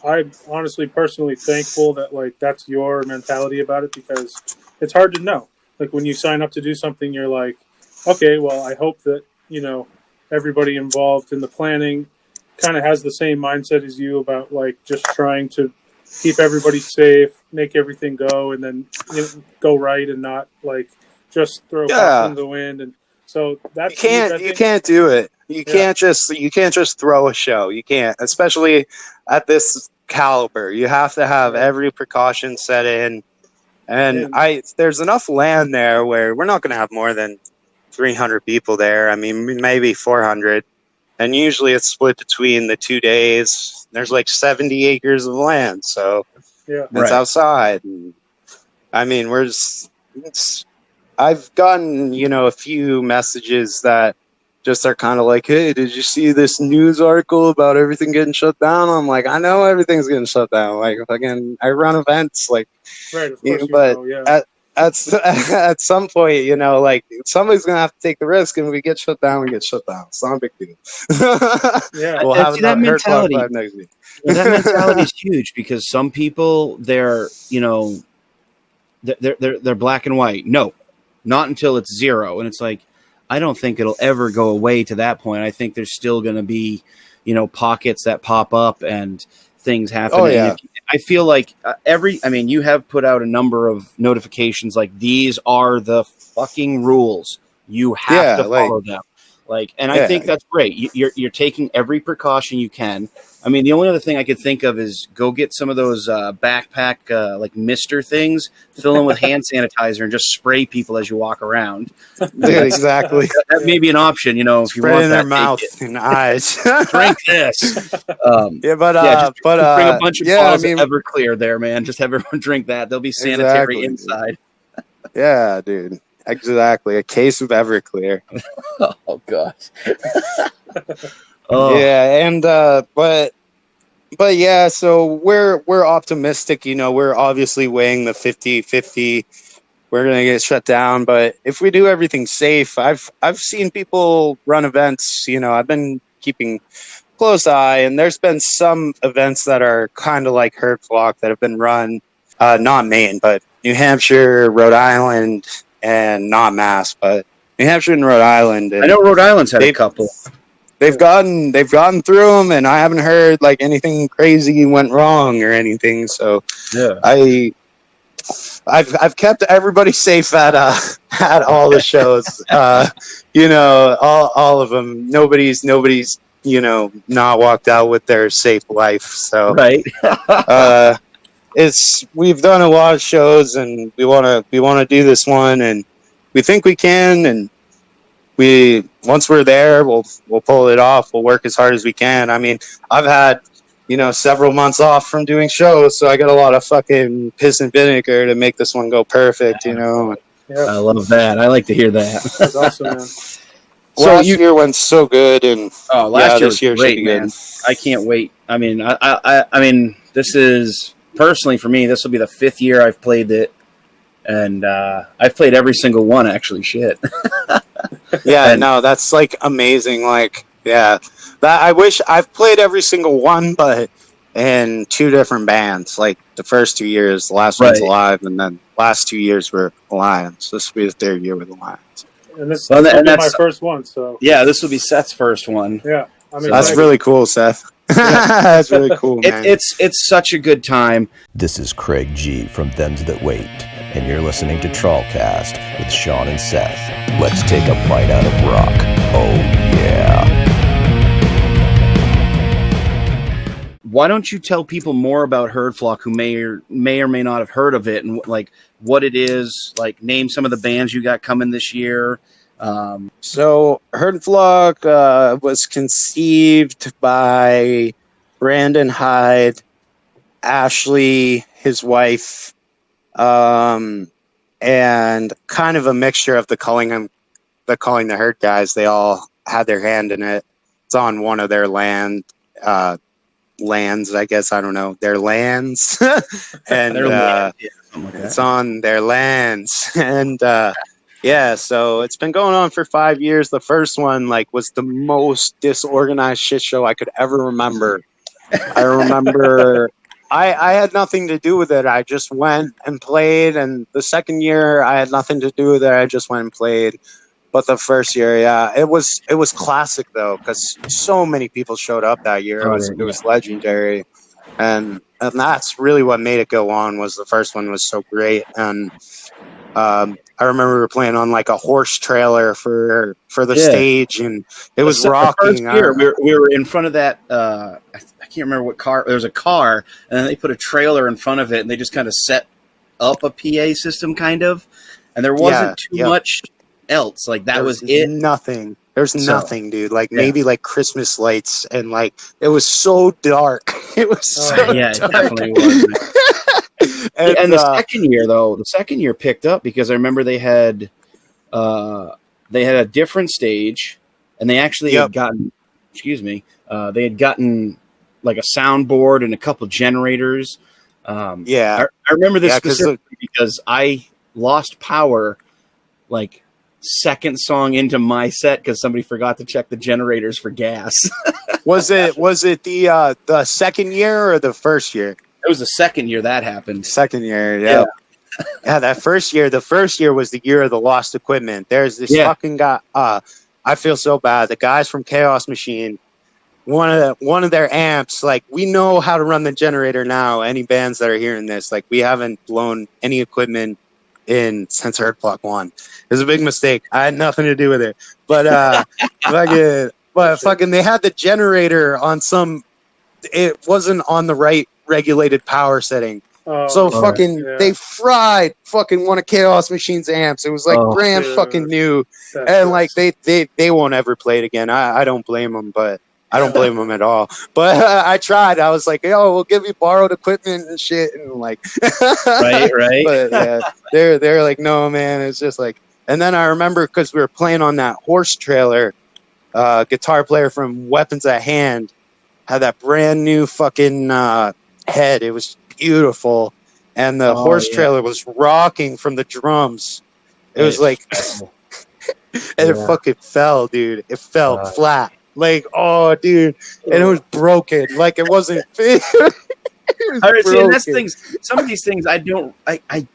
S2: I'm honestly, personally thankful that like that's your mentality about it, because it's hard to know. Like when you sign up to do something, you're like, okay, well, I hope that everybody involved in the planning kind of has the same mindset as you about like just trying to keep everybody safe, make everything go, and then go right, and not like just throw caution to the wind. And so that's
S4: you can't do it. You can't just throw a show. You can't, especially at this caliber. You have to have every precaution set in. And there's enough land there where we're not going to have more than 300 people there. I mean, maybe 400. And usually it's split between the 2 days. There's like 70 acres of land, so it's outside. And, I mean, I've gotten, a few messages that just are kind of like, hey, did you see this news article about everything getting shut down? I'm like, I know everything's getting shut down. Like, again, I run events, like,
S2: right, of course,
S4: at some point, like somebody's gonna have to take the risk, and we get shut down. We get shut down. It's not a big deal. We'll have
S3: that mentality.
S4: Next week.
S3: That mentality is huge, because some people they're black and white. No, not until it's zero, and it's like I don't think it'll ever go away to that point. I think there's still going to be pockets that pop up and things happen.
S4: Oh yeah.
S3: I feel like you have put out a number of notifications like these are the fucking rules. You have to follow them. I think that's great. You're taking every precaution you can. I mean, the only other thing I could think of is go get some of those backpack like mister things, fill them with hand sanitizer, and just spray people as you walk around.
S4: Exactly.
S3: That may be an option, if
S4: spray
S3: you want
S4: in
S3: that.
S4: Their mouth and eyes.
S3: Drink this.
S4: Just bring a
S3: bunch of bottles of Everclear there, man. Just have everyone drink that. They'll be sanitary inside.
S4: Yeah, dude. Exactly. A case of Everclear.
S3: Oh gosh.
S4: Yeah, and but yeah, so we're optimistic, we're obviously weighing the 50-50. We're going to get shut down, but if we do everything safe, I've seen people run events, I've been keeping close eye, and there's been some events that are kind of like Herd Flock that have been run, not Maine, but New Hampshire, Rhode Island, and not Mass, but New Hampshire and Rhode Island. And
S3: I know Rhode Island's had a couple.
S4: They've gotten through them, and I haven't heard like anything crazy went wrong or anything. So
S3: yeah,
S4: I've kept everybody safe at all the shows. All of them. Nobody's not walked out with their safe life. So
S3: right.
S4: We've done a lot of shows, and we want to do this one, and we think we can, and once we're there, we'll pull it off. We'll work as hard as we can. I mean, I've had several months off from doing shows, so I got a lot of fucking piss and vinegar to make this one go perfect.
S2: Yeah.
S3: I love that. I like to hear that.
S2: That's awesome, man.
S4: Last year went so good, and
S3: last year
S4: this year
S3: great,
S4: should be
S3: man.
S4: good.
S3: I can't wait. I mean, I mean, this is personally for me. This will be the 5th year I've played it, and I've played every single one. Actually, shit.
S4: No, that's like amazing. Like, that I wish I've played every single one, but in 2 different bands. Like the first 2 years, the last one's Alive, and then last 2 years were Alions. This will be the 3rd year with Alions.
S2: And this will be my first one. So
S3: this will be Seth's first one.
S2: Yeah,
S4: that's really cool, Seth. That's really cool, man.
S3: It's such a good time.
S5: This is Craig G from Thems That Wait, and you're listening to TrawlCast with Sean and Seth. Let's take a bite out of rock. Oh, yeah.
S3: Why don't you tell people more about Herd Flock who may or may not have heard of it, and like what it is, like name some of the bands you got coming this year.
S4: So Herd Flock was conceived by Brandon Hyde, Ashley, his wife, and kind of a mixture of the Calling the Herd guys. They all had their hand in it. It's on one of their land. lands, I guess. I don't know, their lands. And
S3: Their land, yeah, something like
S4: it's
S3: that.
S4: on their lands. And yeah, so it's been going on for 5 years. The first one like was the most disorganized shit show I could ever remember. I remember I had nothing to do with it. I just went and played. And the second year I had nothing to do with it. I just went and played. But the first year, yeah, it was classic though, because so many people showed up that year. It was legendary, and that's really what made it go on. Was the first one was so great, and I remember we were playing on like a horse trailer for the stage, and it was rocking.
S3: The first year, we were in front of that. I can't remember what car. There was a car, and then they put a trailer in front of it, and they just kind of set up a PA system, kind of, and there wasn't too much else. Like that was it.
S4: Nothing. There's nothing, dude. Like maybe like Christmas lights, and like it was so dark. It was so dark.
S3: It definitely was. And the second year picked up because I remember they had a different stage, and they actually had gotten, they had gotten like a soundboard and a couple generators. I remember this specifically because I lost power like second song into my set because somebody forgot to check the generators for gas.
S4: Was it the second year or the first year?
S3: It was the second year that happened.
S4: Second year, yeah. That first year. The first year was the year of the lost equipment. There's this fucking guy. I feel so bad. The guys from Chaos Machine, one of their amps. Like we know how to run the generator now. Any bands that are hearing this, like we haven't blown any equipment in since Hurt Block 1. It was a big mistake. I had nothing to do with it. But fucking they had the generator on some, it wasn't on the right regulated power setting. They fried fucking one of Chaos Machine's amps. It was like brand fucking new. And like they won't ever play it again. I don't blame them, but I don't blame them at all. But I tried. I was like, yo, we'll give you borrowed equipment and shit. And like,
S3: right.
S4: But yeah, they're like, no, man. It's just like, and then I remember because we were playing on that horse trailer, guitar player from Weapons at Hand had that brand new fucking head. It was beautiful. And the horse trailer was rocking from the drums. It was like, and it fucking fell, dude. It fell flat. Like, oh, dude, and it was broken. Like, it wasn't.
S3: All right, see, and that's things. Some of these things I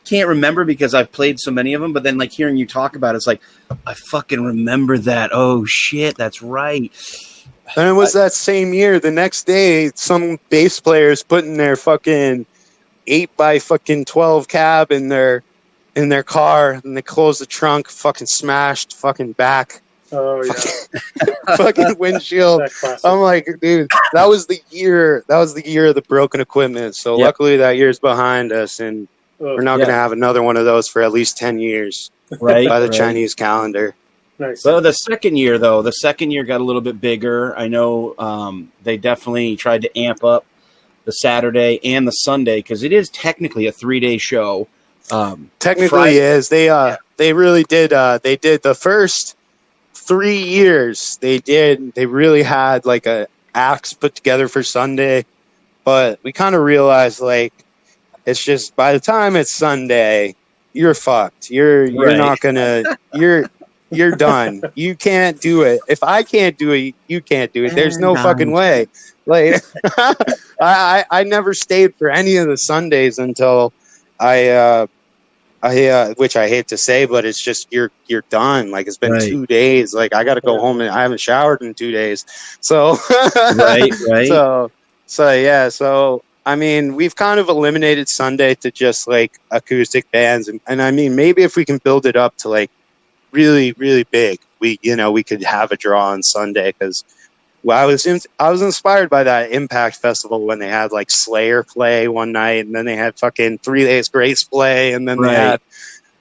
S3: can't remember because I've played so many of them. But then, like hearing you talk about it, it's like I fucking remember that. Oh shit, that's right.
S4: And it was that same year. The next day, some bass players putting their fucking 8x12 cab in their car, and they closed the trunk, fucking smashed, fucking back.
S2: Oh yeah,
S4: fucking windshield. I'm like, dude, that was the year of the broken equipment. So luckily that year's behind us, and we're not gonna have another one of those for at least 10 years,
S3: right?
S4: By the Chinese calendar.
S2: Nice.
S3: So the second year got a little bit bigger. I know they definitely tried to amp up the Saturday and the Sunday because it is technically a 3-day show.
S4: Technically
S3: Friday,
S4: is. They really did. They did the first 3 years. They really had like a acts put together for Sunday, but we kind of realized like it's just by the time it's Sunday, you're fucked. You're not gonna. You're done. You can't do it. If I can't do it, you can't do it. There's no fucking way. Like I never stayed for any of the Sundays until I which I hate to say, but it's just you're done. Like it's been 2 days. Like I got to go home and I haven't showered in 2 days. So
S3: right.
S4: So yeah. So I mean, we've kind of eliminated Sunday to just like acoustic bands, and I mean, maybe if we can build it up to like really, really big, we could have a draw on Sunday because. Well, I was inspired by that Impact Festival when they had like Slayer play one night, and then they had fucking 3 Days Grace play, and then they had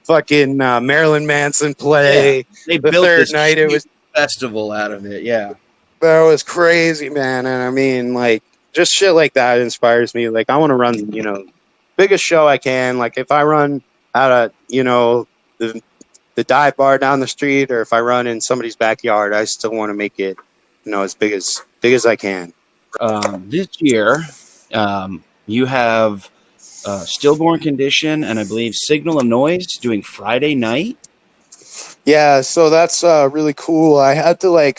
S4: fucking Marilyn Manson play.
S3: Yeah. They
S4: the
S3: built
S4: third
S3: this
S4: night. It was
S3: festival out of it. Yeah,
S4: that was crazy, man. And I mean, like just shit like that inspires me. Like I want to run, biggest show I can. Like if I run out of the dive bar down the street, or if I run in somebody's backyard, I still want to make it. As big as I can.
S3: This year, you have Stillborn Condition and I believe Signal of Noise doing Friday night.
S4: Yeah, so that's really cool. I had to I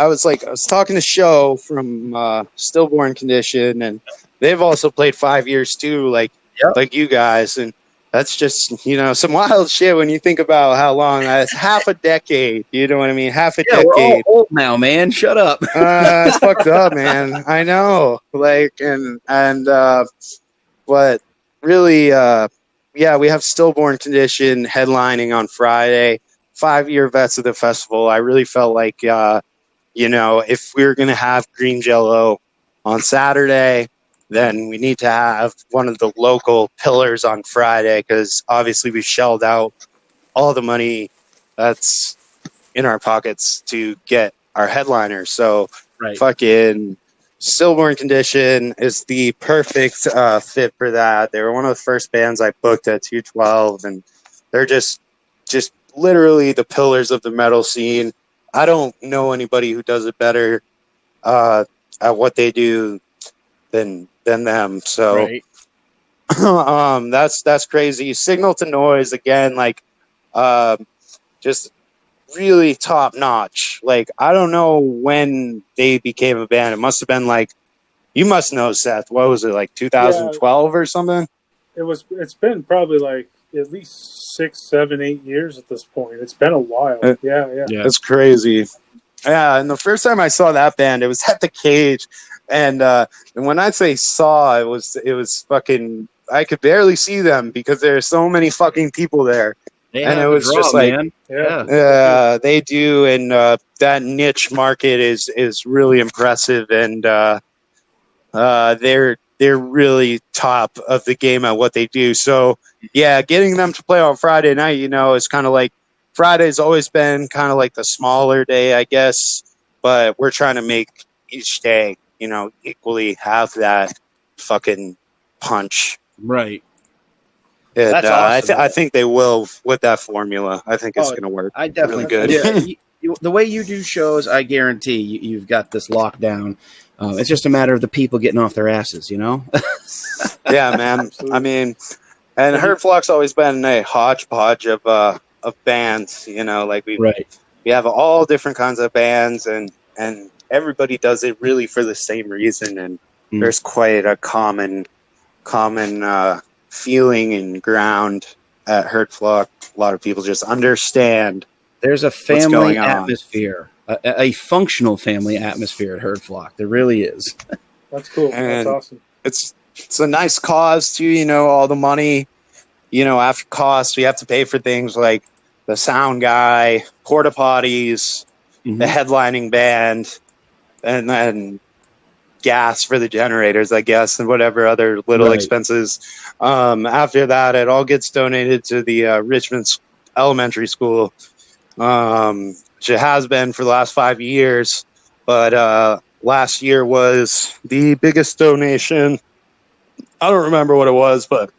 S4: was talking to Show from Stillborn Condition, and they've also played 5 years too, like you guys, and that's just some wild shit when you think about how long that's half a decade. You know what I mean? Half a decade.
S3: We're all old now, man. Shut up.
S4: It's fucked up, man. I know. But really, we have Stillborn Condition headlining on Friday. 5-year vets of the festival. I really felt like, if we were going to have Green Jello on Saturday, then we need to have one of the local pillars on Friday, because obviously we shelled out all the money that's in our pockets to get our headliner. So fucking Stillborn Condition is the perfect fit for that. They were one of the first bands I booked at 212, and they're just literally the pillars of the metal scene. I don't know anybody who does it better at what they do than them. So that's crazy. Signal to Noise again, just really top notch. Like, I don't know when they became a band. It must have been you must know, Seth. What was it, 2012 or something?
S2: It's been probably at least 6, 7, 8 years at this point. It's been a while. Yeah.
S4: It's crazy. Yeah, and the first time I saw that band, it was at the Cage, and when I say saw, it was fucking. I could barely see them because there are so many fucking people there, and it was just
S3: man.
S4: They do, and that niche market is really impressive, and they're really top of the game at what they do. So yeah, getting them to play on Friday night, is kind of Friday's always been kind of the smaller day, I guess, but we're trying to make each day, equally have that fucking punch.
S3: Right.
S4: And,
S3: That's awesome.
S4: I think they will with that formula. I think it's going to work.
S3: I definitely
S4: really good.
S3: Yeah, the way you do shows, I guarantee you've got this locked down. It's just a matter of the people getting off their asses, Yeah,
S4: man. I mean, and Hurt Flock's always been a hodgepodge of bands. We have all different kinds of bands, and everybody does it really for the same reason. And there's quite a common feeling and ground at Hurt Flock. A lot of people just understand.
S3: There's a family atmosphere, a functional family atmosphere at Hurt Flock. There really is.
S2: That's cool.
S4: And
S2: that's awesome.
S4: It's a nice cause too. All the money, after costs, we have to pay for things like the sound guy, porta potties, the headlining band, and then gas for the generators, I guess, and whatever other little expenses. After that, it all gets donated to the Richmond Elementary School, which it has been for the last 5 years. But last year was the biggest donation. I don't remember what it was, but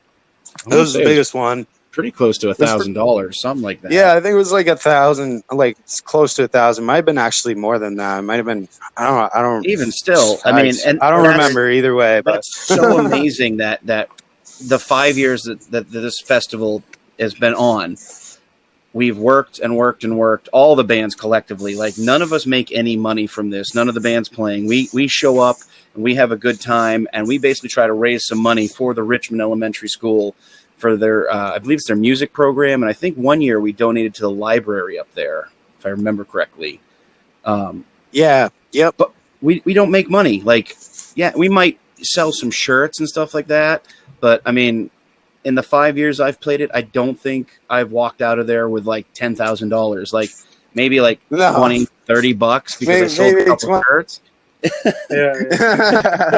S4: it was the biggest one.
S3: Pretty close to $1,000, something like that.
S4: Yeah, I think it was 1,000, it's close to 1,000. Might have been actually more than that. It might have been. I don't.
S3: Even still, I mean, and
S4: I don't remember either way. But
S3: it's so amazing that the 5 years that this festival has been on, we've worked and worked and worked. All the bands collectively, none of us make any money from this. None of the bands playing. We show up and we have a good time, and we basically try to raise some money for the Richmond Elementary School for their, I believe it's their music program. And I think one year we donated to the library up there, if I remember correctly.
S4: Yeah. Yep.
S3: But we don't make money. We might sell some shirts and stuff like that. But I mean, in the 5 years I've played it, I don't think I've walked out of there with $10,000. Maybe $20, $30 because I sold a couple shirts.
S2: Yeah.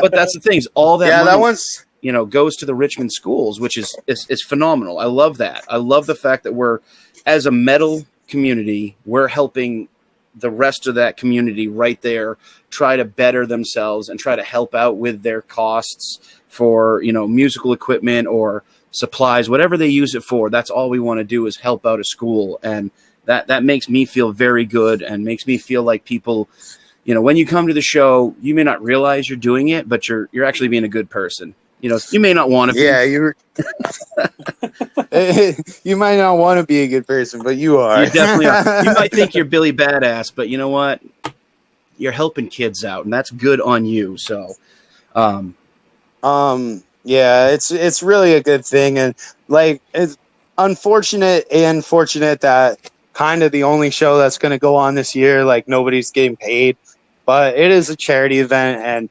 S3: But that's the thing. All that money,
S4: that one's
S3: goes to the Richmond schools, which is phenomenal. I love that. I love the fact that we're, as a metal community, we're helping the rest of that community right there try to better themselves and try to help out with their costs for, musical equipment or supplies, whatever they use it for. That's all we want to do is help out a school. And that makes me feel very good and makes me feel like people, when you come to the show, you may not realize you're doing it, but you're actually being a good person. You may not want to.
S4: Yeah, you might not want to be a good person, but you are.
S3: You definitely are. You might think you're Billy Badass, but you know what? You're helping kids out, and that's good on you. So,
S4: yeah, it's really a good thing, and like it's unfortunate and fortunate that kind of the only show that's going to go on this year, like nobody's getting paid, but it is a charity event, and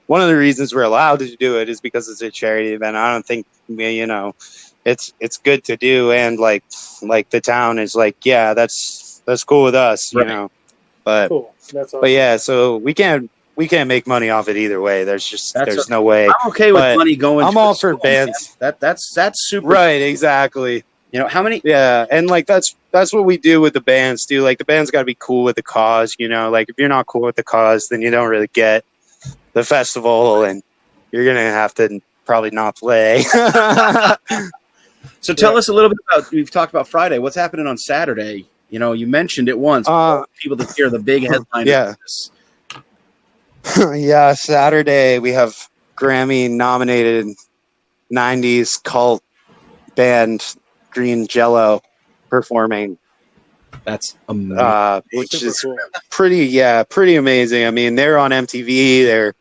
S4: one of the reasons we're allowed to do it is because it's a charity event. I don't think it's good to do, and like the town is like, yeah, that's cool with us,
S3: Right.
S4: But
S2: Cool. That's awesome.
S4: but yeah, so we can't make money off it either way. There's no way.
S3: I'm okay with
S4: But
S3: money going.
S4: I'm
S3: to
S4: all
S3: a
S4: for
S3: school,
S4: bands.
S3: man. That's super.
S4: Right, exactly.
S3: How many?
S4: Yeah, and like that's what we do with the bands too. Like the band's got to be cool with the cause, Like if you're not cool with the cause, then you don't really get the festival, and you're gonna have to probably not play.
S3: So tell us a little bit about. We've talked about Friday. What's happening on Saturday? You mentioned it once. People to hear the big headline.
S4: Yeah.
S3: Of this.
S4: Yeah, Saturday we have Grammy-nominated 90s cult band Green Jello performing.
S3: That's amazing.
S4: Which
S2: Super
S4: is
S2: cool.
S4: pretty amazing. I mean, they're on MTV.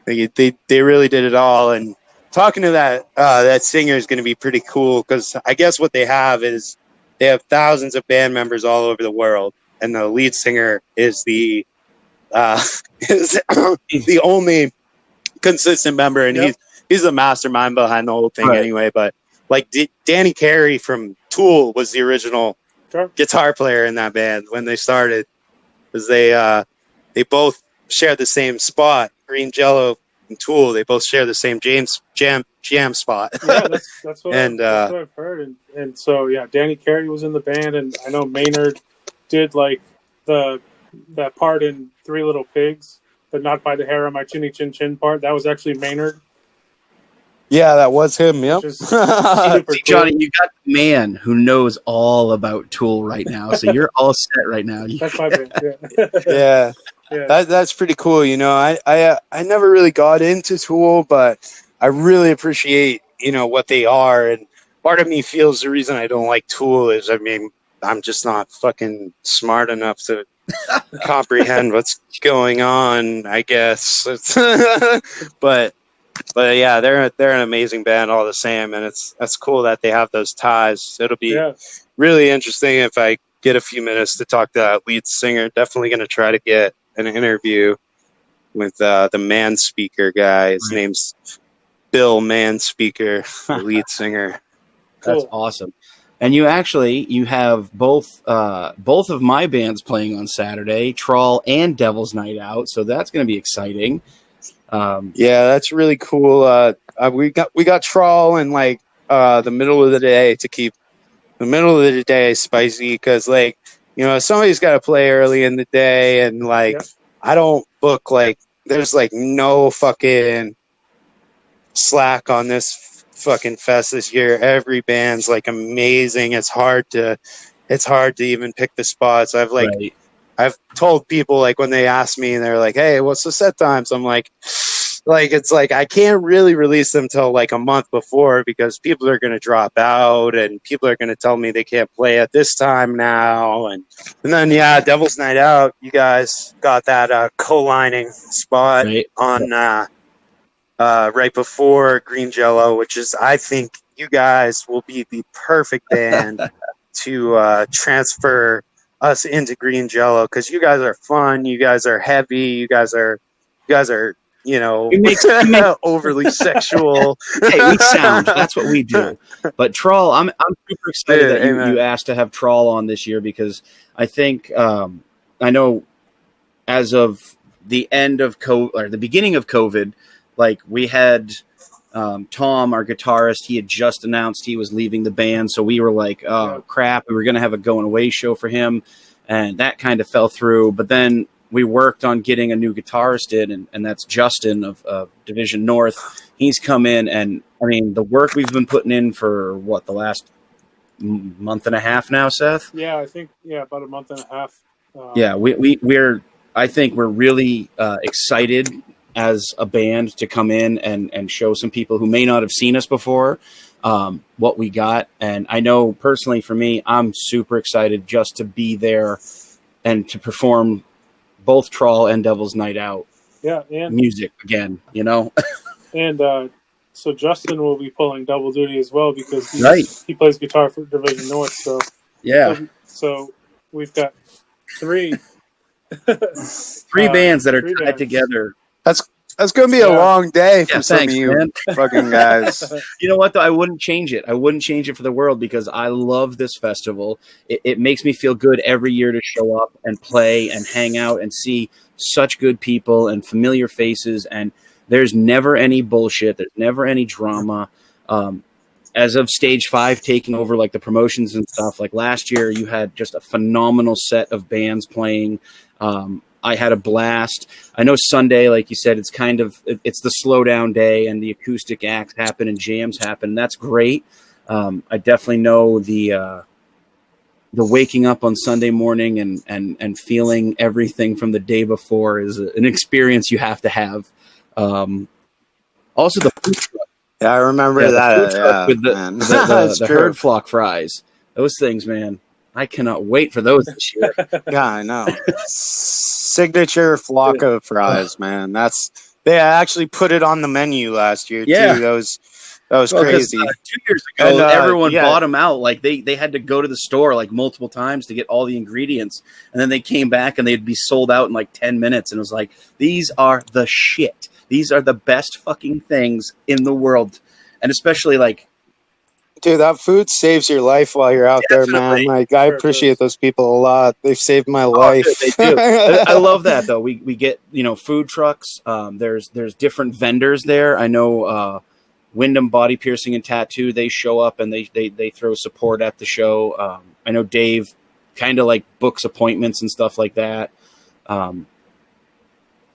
S4: They really did it all. And talking to that singer is going to be pretty cool, because I guess what they have is they have thousands of band members all over the world, and the lead singer is the the only consistent member, and
S2: Yep.
S4: he's the mastermind behind the whole thing,
S3: Right.
S4: anyway. But like Danny Carey from Tool was the original
S2: Sure.
S4: guitar player in that band when they started, because they both shared the same spot. Green Jello and Tool, they both share the same jam spot.
S2: Yeah, that's what,
S4: And,
S2: that's what I've heard. And so, yeah, Danny Carey was in the band, and I know Maynard did like that part in Three Little Pigs, the "Not by the Hair on My Chinny Chin Chin" part. That was actually Maynard.
S4: Yeah, that was him. Yep.
S2: Which is super
S3: See,
S2: cool.
S3: Johnny, you got the man who knows all about Tool right now, so you're all set right now.
S2: That's my band. Yeah.
S4: Yeah.
S2: Yeah.
S4: That's pretty cool. I never really got into Tool, but I really appreciate, what they are. And part of me feels the reason I don't like Tool is, I mean, I'm just not fucking smart enough to comprehend what's going on, I guess. But yeah, they're an amazing band all the same, and that's cool that they have those ties. It'll be
S2: Yeah.
S4: really interesting if I get a few minutes to talk to that lead singer. Definitely going to try to get an interview with the Manspeaker guy. His name's Bill Manspeaker, the lead singer.
S3: That's
S2: Cool.
S3: awesome. And you have both of my bands playing on Saturday, Trawl and Devil's Night Out. So that's going to be exciting.
S4: Yeah, that's really cool. We got Trawl in like the middle of the day to keep the middle of the day spicy, because like somebody's got to play early in the day, and like I don't book like there's like no fucking slack on this fucking fest this year. Every band's like amazing. It's hard to even pick the spots.
S3: Right.
S4: I've told people, like, when they ask me and they're like, hey, what's the set times? I'm like, it's like I can't really release them till like a month before, because people are going to drop out and people are going to tell me they can't play at this time now. And then, yeah, Devil's Night Out, you guys got that co-lining spot
S3: Right.
S4: on right before Green Jello, which is, I think you guys will be the perfect band to transfer us into Green Jello, because you guys are fun, you guys are heavy, you guys are
S3: We make
S4: overly sexual.
S3: Hey, we sound. That's what we do. But Trawl, I'm super excited that
S4: Amen.
S3: you asked to have Trawl on this year, because I think I know as of the end of COVID, or the beginning of COVID, like we had Tom, our guitarist, he had just announced he was leaving the band, so we were like, oh crap, we were going to have a going away show for him, and that kind of fell through. But then we worked on getting a new guitarist in, and that's Justin of Division North. He's come in, and I mean, the work we've been putting in for the last month and a half now, Seth?
S2: Yeah, I think about a month and a half.
S3: Yeah, we're I think we're really excited as a band to come in and show some people who may not have seen us before what we got. And I know personally for me, I'm super excited just to be there and to perform both Trawl and Devil's Night Out
S2: and
S3: music again, you know?
S2: And so Justin will be pulling double duty as well because he plays guitar for Division North. So so we've got three
S3: bands that are tied together.
S4: That's going to be a long day for some of you
S3: man.
S4: fucking guys.
S3: You know what, though? I wouldn't change it. I wouldn't change it for the world because I love this festival. It makes me feel good every year to show up and play and hang out and see such good people and familiar faces. And there's never any bullshit. There's never any drama. As of Stage 5 taking over like the promotions and stuff, like last year you had just a phenomenal set of bands playing. I had a blast. I know Sunday, like you said, it's the slow down day and the acoustic acts happen and jams happen. That's great. I definitely know the waking up on Sunday morning and feeling everything from the day before is an experience you have to have. Also the food truck.
S4: Yeah, I remember that.
S3: With the herd flock fries. Those things, man. I cannot wait for those this year.
S4: Yeah, I know. Signature flock of fries, man. They actually put it on the menu last year too. That was crazy.
S3: 2 years ago, everyone bought them out. Like they had to go to the store like multiple times to get all the ingredients, and then they came back and they'd be sold out in like 10 minutes. And it was like, these are the shit. These are the best fucking things in the world, and especially like.
S4: Dude, that food saves your life while you're out there, man. Like, I appreciate those people a lot. They've saved my life.
S3: Dude, they do. I love that, though. We get, food trucks. There's different vendors there. I know Wyndham Body Piercing and Tattoo, they show up and they throw support at the show. I know Dave kind of like books appointments and stuff like that. And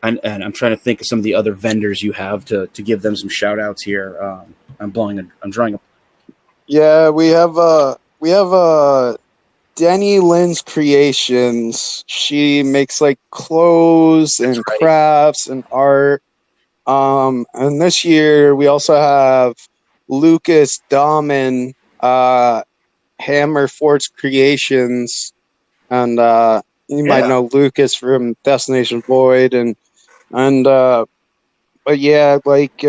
S3: I'm trying to think of some of the other vendors you have to give them some shout outs here. I'm drawing a.
S4: Yeah, we have Denny Lynn's Creations. She makes like clothes and crafts and art. And this year we also have Lucas Dahman, Hammer Forge Creations, and you might know Lucas from Destination Void, but yeah, like.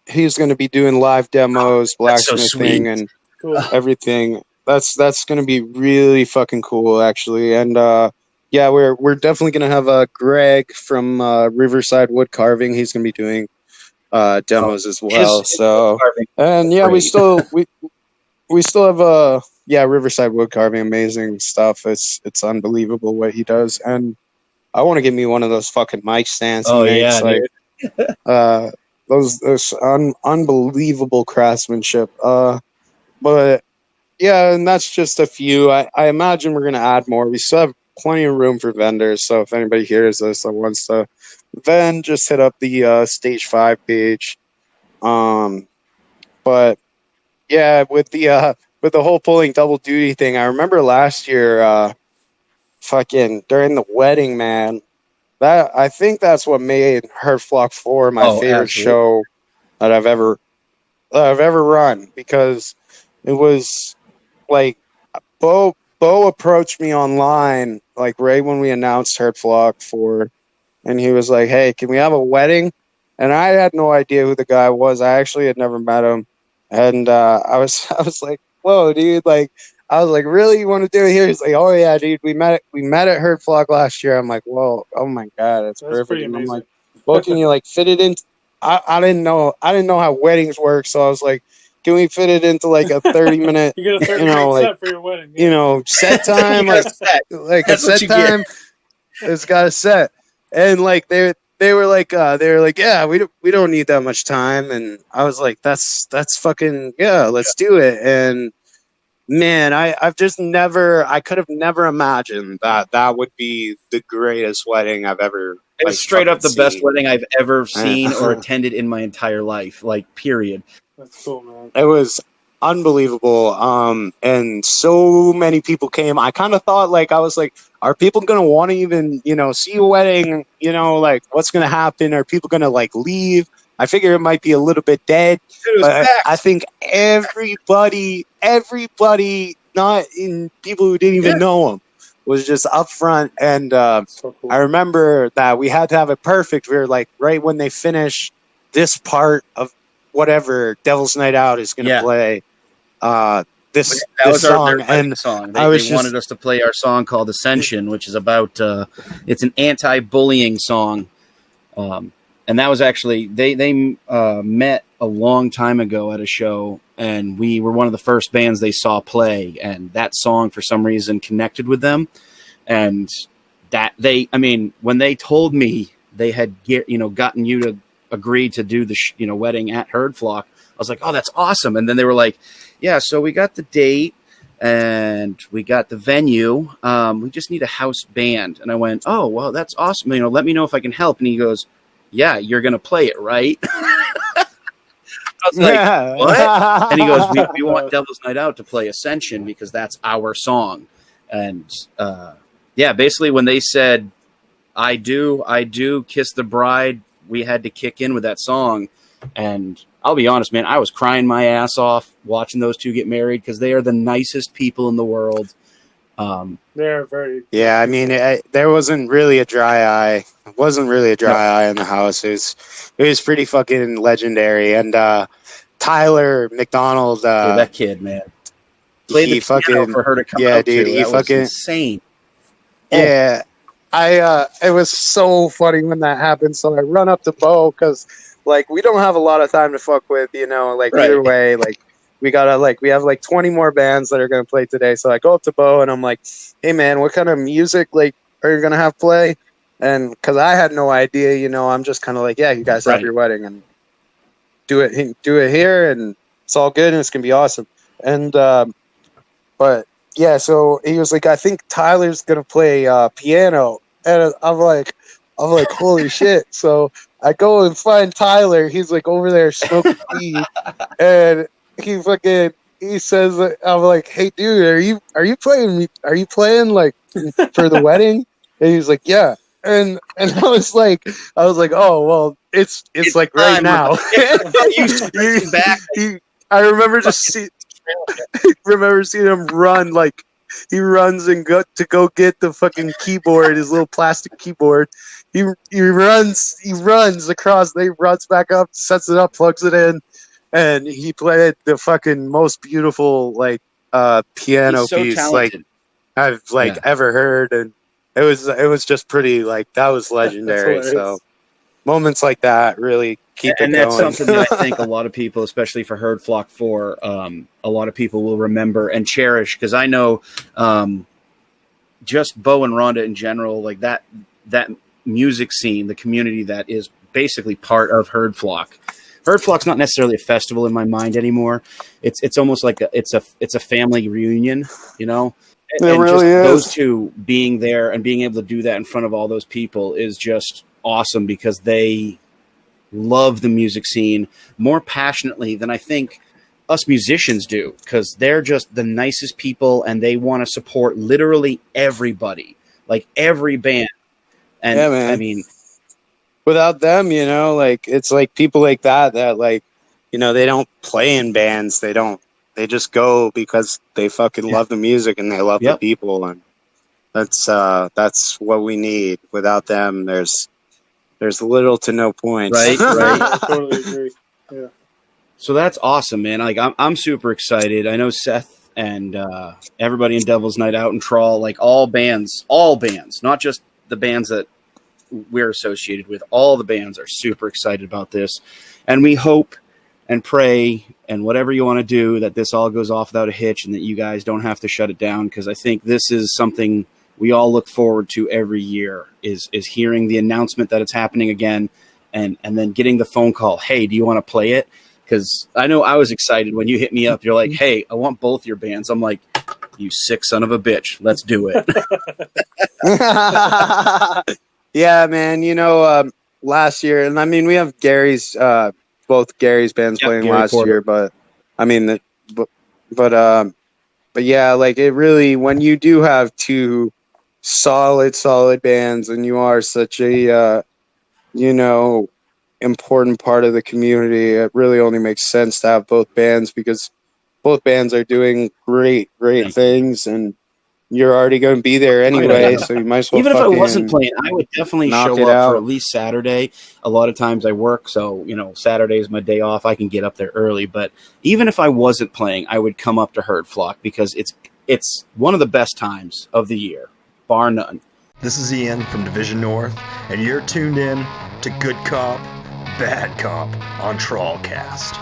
S4: He's going to be doing live demos, blacksmithing, and everything. That's going to be really fucking cool, actually. And yeah, we're definitely going to have Greg from Riverside Wood Carving. He's going to be doing demos as well. So, and yeah, we still have Riverside Wood Carving, amazing stuff. It's unbelievable what he does, and I want to get me one of those fucking mic stands. He makes, like, those unbelievable craftsmanship. But yeah, and that's just a few. I imagine we're going to add more. We still have plenty of room for vendors. So if anybody hears this that wants to vend, just hit up the Stage 5 page. But yeah, with the whole pulling double duty thing, I remember last year, fucking during the wedding, man. I think that's what made Herd Flock 4 my favorite show that I've ever run, because it was like Bo approached me online like right when we announced Herd Flock 4, and he was like, "Hey, can we have a wedding?" And I had no idea who the guy was. I actually had never met him, and I was like, "Whoa, dude!" Like. I was like, "Really? You want to do it here?" He's like, "Oh yeah, dude. We met at Herd Flock last year." I'm like, "Whoa, oh my god, that's perfect." And I'm like, "Well, can you like fit it in?" I didn't know how weddings work, so I was like, "Can we fit it into like a 30-minute,
S2: you get a 30-minute set for your wedding,
S4: set time, like a set time? It's got a set." And like they were like, "Yeah, we don't need that much time." And I was like, "That's fucking let's do it." And man, I could have never imagined that would be the greatest wedding I've ever.
S3: It was straight up the best wedding I've ever seen or attended in my entire life. Like, period.
S2: That's cool, man.
S4: It was unbelievable. And so many people came. I kind of thought, like, I was like, are people going to want to even, see a wedding? Like, what's going to happen? Are people going to, like, leave? I figure it might be a little bit dead. But I think everybody, not in people who didn't even know him, was just up front. And
S2: So cool.
S4: I remember that we had to have it perfect. We were like, right when they finish this part of whatever Devil's Night Out is going to play, this song.
S3: And song. They wanted us to play our song called Ascension, which is about, it's an anti-bullying song. And that was actually, they met a long time ago at a show, and we were one of the first bands they saw play, and that song for some reason connected with them. And that when they told me they had gotten you to agree to do the wedding at Herd Flock, I was like, oh, that's awesome. And then they were like, yeah, so we got the date and we got the venue. We just need a house band. And I went, oh, well, that's awesome. Let me know if I can help. And he goes, yeah, you're going to play it, right? I was like, what? And he goes, we want Devil's Night Out to play Ascension because that's our song. And basically when they said, I do, Kiss the Bride, we had to kick in with that song. And I'll be honest, man, I was crying my ass off watching those two get married because they are the nicest people in the world.
S2: They're very...
S4: Yeah, I mean, there wasn't really a dry eye. It wasn't really a dry eye in the house. It was pretty fucking legendary. And Tyler McDonald...
S3: that kid, man. Played the piano for her to come out
S4: dude,
S3: to.
S4: he
S3: that
S4: fucking...
S3: was insane.
S4: Yeah. It was so funny when that happened. So I run up to Bo because, like, we don't have a lot of time to fuck with, either way, like, we have like 20 more bands that are going to play today. So I go up to Bo and I'm like, hey man, what kind of music, like, are you going to have play? And cause I had no idea, I'm just kind of like, yeah, you guys have your wedding and do it here and it's all good and it's going to be awesome. And, but yeah, so he was like, I think Tyler's going to play piano. And I'm like, holy shit. So I go and find Tyler. He's like over there smoking weed, and he says, I'm like, hey dude, are you playing like for the wedding? And he's like, yeah. And I was like, oh well, it's like right now. I remember seeing him run, like he runs and go get the fucking keyboard, his little plastic keyboard. He runs across, he runs back up, sets it up, plugs it in, and he played the fucking most beautiful piano piece
S3: talented.
S4: I've ever heard, and it was just pretty, like, that was legendary. So moments like that really keep it going.
S3: And that's something that I think a lot of people, especially for Herd Flock 4, a lot of people will remember and cherish, because I know just Bo and Rhonda in general, like that music scene, the community that is basically part of Herd Flock. Herd Flock's not necessarily a festival in my mind anymore. It's almost like it's a family reunion, It
S4: really is.
S3: Those two being there and being able to do that in front of all those people is just awesome, because they love the music scene more passionately than I think us musicians do, because they're just the nicest people and they want to support literally everybody, like every band. And
S4: yeah, man.
S3: I mean,
S4: without them, it's like people like that, like, they don't play in bands. They just go because they fucking love the music and they love the people. And that's what we need. Without them, there's little to no point.
S3: Right.
S2: I totally agree. Yeah.
S3: So that's awesome, man. Like I'm super excited. I know Seth and everybody in Devil's Night Out and Trawl, like all bands, not just the bands that we're associated with. All the bands are super excited about this, and we hope and pray and whatever you want to do that this all goes off without a hitch and that you guys don't have to shut it down, because I think this is something we all look forward to every year, is hearing the announcement that it's happening again, and then getting the phone call, hey, do you want to play it? Because I know I was excited when you hit me up. You're like, hey, I want both your bands. I'm like, you sick son of a bitch, let's do it.
S4: Yeah, man. Last year, and I mean, we have both Gary's bands playing last year, but I mean, but yeah, like it really, when you do have two solid bands and you are such a important part of the community, it really only makes sense to have both bands, because both bands are doing great
S3: Thank you.
S4: things, and you're already going to be there anyway, so you might as well
S3: Even if I wasn't
S4: fucking
S3: playing, I would definitely
S4: knock
S3: show
S4: it
S3: up for
S4: out.
S3: at least Saturday. A lot of times I work, so Saturday is my day off. I can get up there early. But even if I wasn't playing, I would come up to Herd Flock, because it's one of the best times of the year, bar none.
S7: This is Ian from Division North, and you're tuned in to Good Cop, Bad Cop on TrawlCast.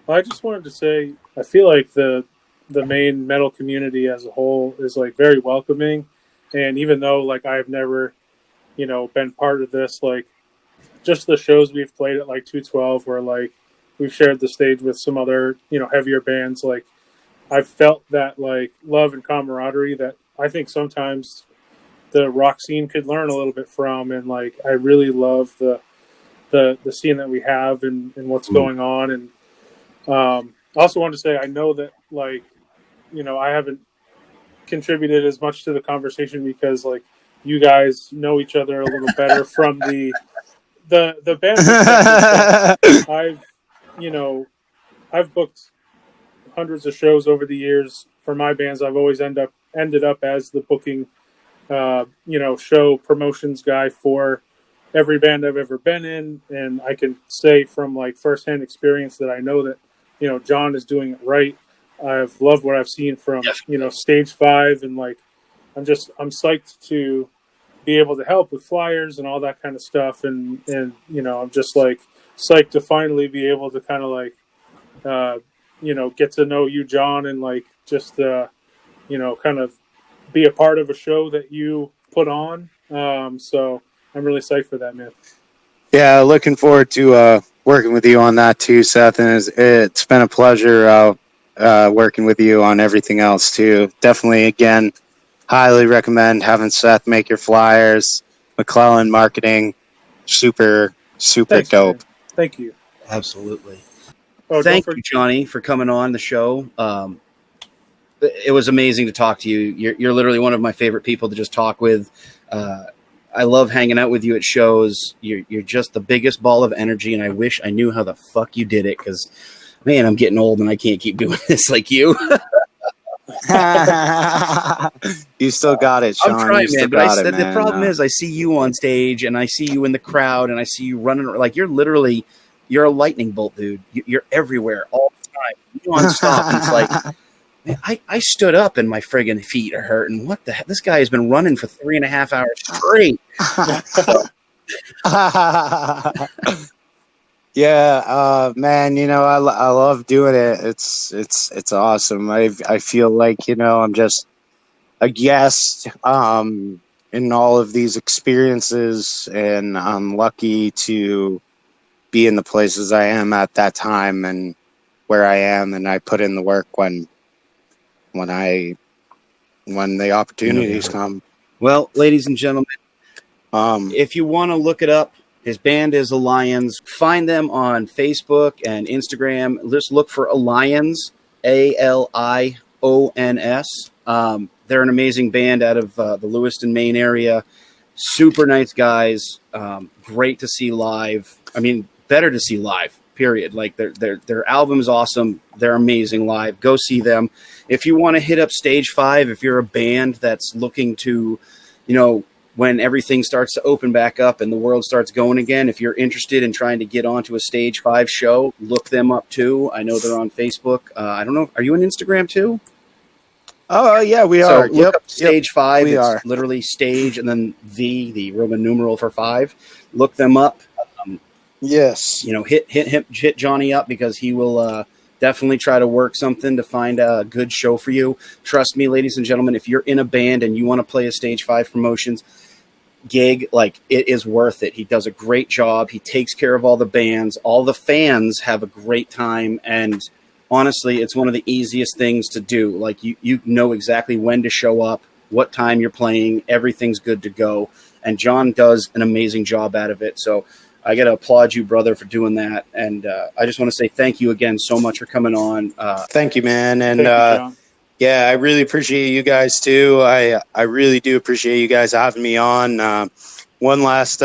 S2: I just wanted to say, I feel like the main metal community as a whole is like very welcoming, and even though like I've never, been part of this, like just the shows we've played at like 212, where like we've shared the stage with some other heavier bands, like I've felt that like love and camaraderie that I think sometimes the rock scene could learn a little bit from, and like I really love the scene that we have and what's going on. And I also wanted to say, I know that like I haven't contributed as much to the conversation because like you guys know each other a little better from the band perspective. I've booked hundreds of shows over the years for my bands. I've always ended up as the booking show promotions guy for every band I've ever been in, and I can say from like firsthand experience that I know that John is doing it right. I've loved what I've seen from Stage 5, and like I'm psyched to be able to help with flyers and all that kind of stuff, and I'm just like psyched to finally be able to kind of like get to know you, John, and like just kind of be a part of a show that you put on. So I'm really psyched for that, man.
S4: Yeah, looking forward to working with you on that too, Seth, and it's been a pleasure working with you on everything else too. Definitely, again, highly recommend having Seth make your flyers. McClellan Marketing, super
S2: Thanks,
S4: dope.
S2: Man. Thank you.
S3: Absolutely.
S2: Oh,
S3: Thank you, Johnny, for coming on the show. It was amazing to talk to you. You're literally one of my favorite people to just talk with. I love hanging out with you at shows. You're just the biggest ball of energy, and I wish I knew how the fuck you did it, because, man, I'm getting old and I can't keep doing this like you.
S4: You still got it, Sean.
S3: I'm trying,
S4: man,
S3: but the problem is I see you on stage, and I see you in the crowd, and I see you running. Like, you're a lightning bolt, dude. You're everywhere all the time. You nonstop. And it's like, man, I stood up and my friggin' feet are hurting. What the heck? This guy has been running for 3.5 hours straight.
S4: Yeah, man, I love doing it. It's awesome. I feel like, I'm just a guest in all of these experiences, and I'm lucky to be in the places I am at that time and where I am, and I put in the work when the opportunities come.
S3: Well, ladies and gentlemen, if you want to look it up, his band is Alions. Find them on Facebook and Instagram. Just look for Alions, Alions. They're an amazing band out of the Lewiston, Maine area. Super nice guys. Great to see live. I mean, better to see live, period. Like their album is awesome. They're amazing live. Go see them. If you want to hit up Stage 5, if you're a band that's looking to, when everything starts to open back up and the world starts going again, if you're interested in trying to get onto a Stage 5 show, look them up too. I know they're on Facebook. I don't know. Are you on Instagram too?
S4: Oh, yeah, we are.
S3: Look up Stage 5.
S4: We
S3: it's
S4: are.
S3: literally stage and then the Roman numeral for 5. Look them up.
S4: Yes.
S3: Hit Johnny up, because he will definitely try to work something to find a good show for you. Trust me, ladies and gentlemen, if you're in a band and you want to play a Stage 5 promotions gig, like, it is worth it. He does a great job. He takes care of all the bands. All the fans have a great time, and honestly, it's one of the easiest things to do. Like, you know exactly when to show up. what time you're playing. Everything's good to go. And John does an amazing job out of it. So I got to applaud you, brother, for doing that. And I just want to say thank you again so much for coming on.
S4: Thank you, man. And
S2: Thank you, John.
S4: yeah, I really appreciate you guys too. I really do appreciate you guys having me on. One last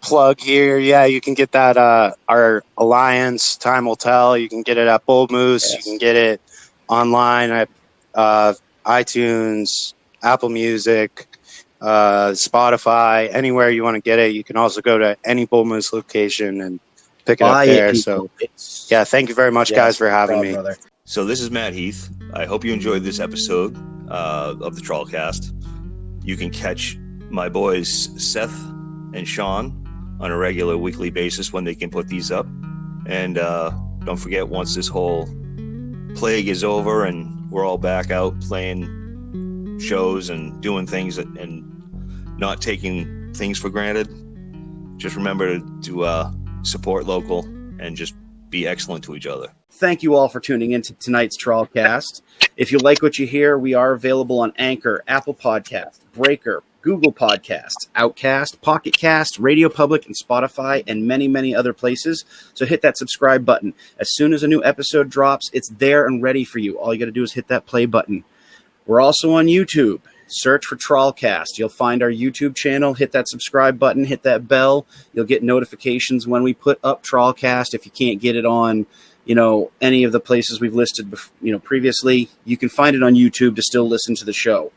S4: plug here. Yeah, you can get that our Alions, Time Will Tell. You can get it at Bull Moose.
S3: Yes.
S4: You can get it online at iTunes, Apple Music, Spotify, anywhere you want to get it. You can also go to any Bull Moose location and pick it up there. So yeah, thank you very much, guys, for having me.
S3: Brother.
S7: So this is Matt Heath. I hope you enjoyed this episode of the TrawlCast. You can catch my boys Seth and Sean on a regular weekly basis when they can put these up. And don't forget, once this whole plague is over and we're all back out playing shows and doing things and not taking things for granted, just remember to support local and just be excellent to each other.
S3: Thank you all for tuning in to tonight's TrawlCast. If you like what you hear, we are available on Anchor, Apple Podcast, Breaker, Google Podcasts, Outcast, Pocket Cast, Radio Public, and Spotify, and many, many other places. So hit that subscribe button. As soon as a new episode drops, it's there and ready for you. All you got to do is hit that play button. We're also on YouTube. Search for TrawlCast. You'll find our YouTube channel. Hit that subscribe button. Hit that bell. You'll get notifications when we put up TrawlCast. If you can't get it on, any of the places we've listed, previously, you can find it on YouTube to still listen to the show.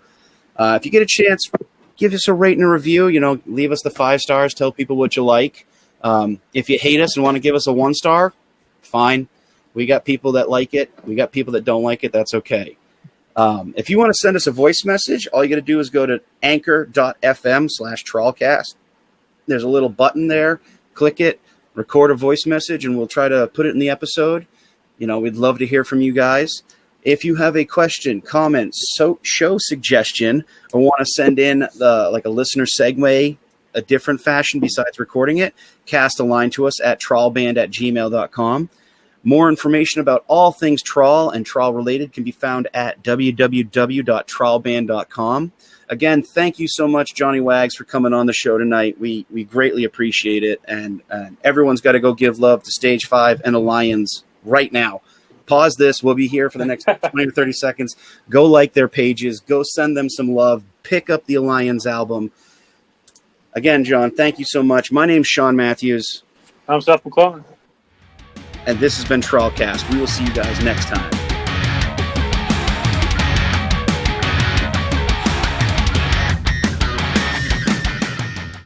S3: If you get a chance, give us a rate and a review. Leave us the 5 stars. Tell people what you like. If you hate us and want to give us a 1 star, fine. We got people that like it. We got people that don't like it. That's okay. If you want to send us a voice message, all you got to do is go to anchor.fm/TrawlCast. There's a little button there. Click it, record a voice message, and we'll try to put it in the episode. We'd love to hear from you guys. If you have a question, comment, show suggestion, or want to send in a listener segue, a different fashion besides recording it, cast a line to us at trawlband@gmail.com. More information about all things Trawl and Trawl related can be found at www.trawlband.com. Again, thank you so much, Johnny Waggs, for coming on the show tonight. We greatly appreciate it. And everyone's got to go give love to Stage 5 and Alions right now. Pause this. We'll be here for the next 20 or 30 seconds. Go like their pages. Go send them some love. Pick up the Alions album. Again, John, thank you so much. My name's Sean Matthews.
S2: I'm Seth McClellan.
S3: And this has been TrawlCast. We will see you guys next time.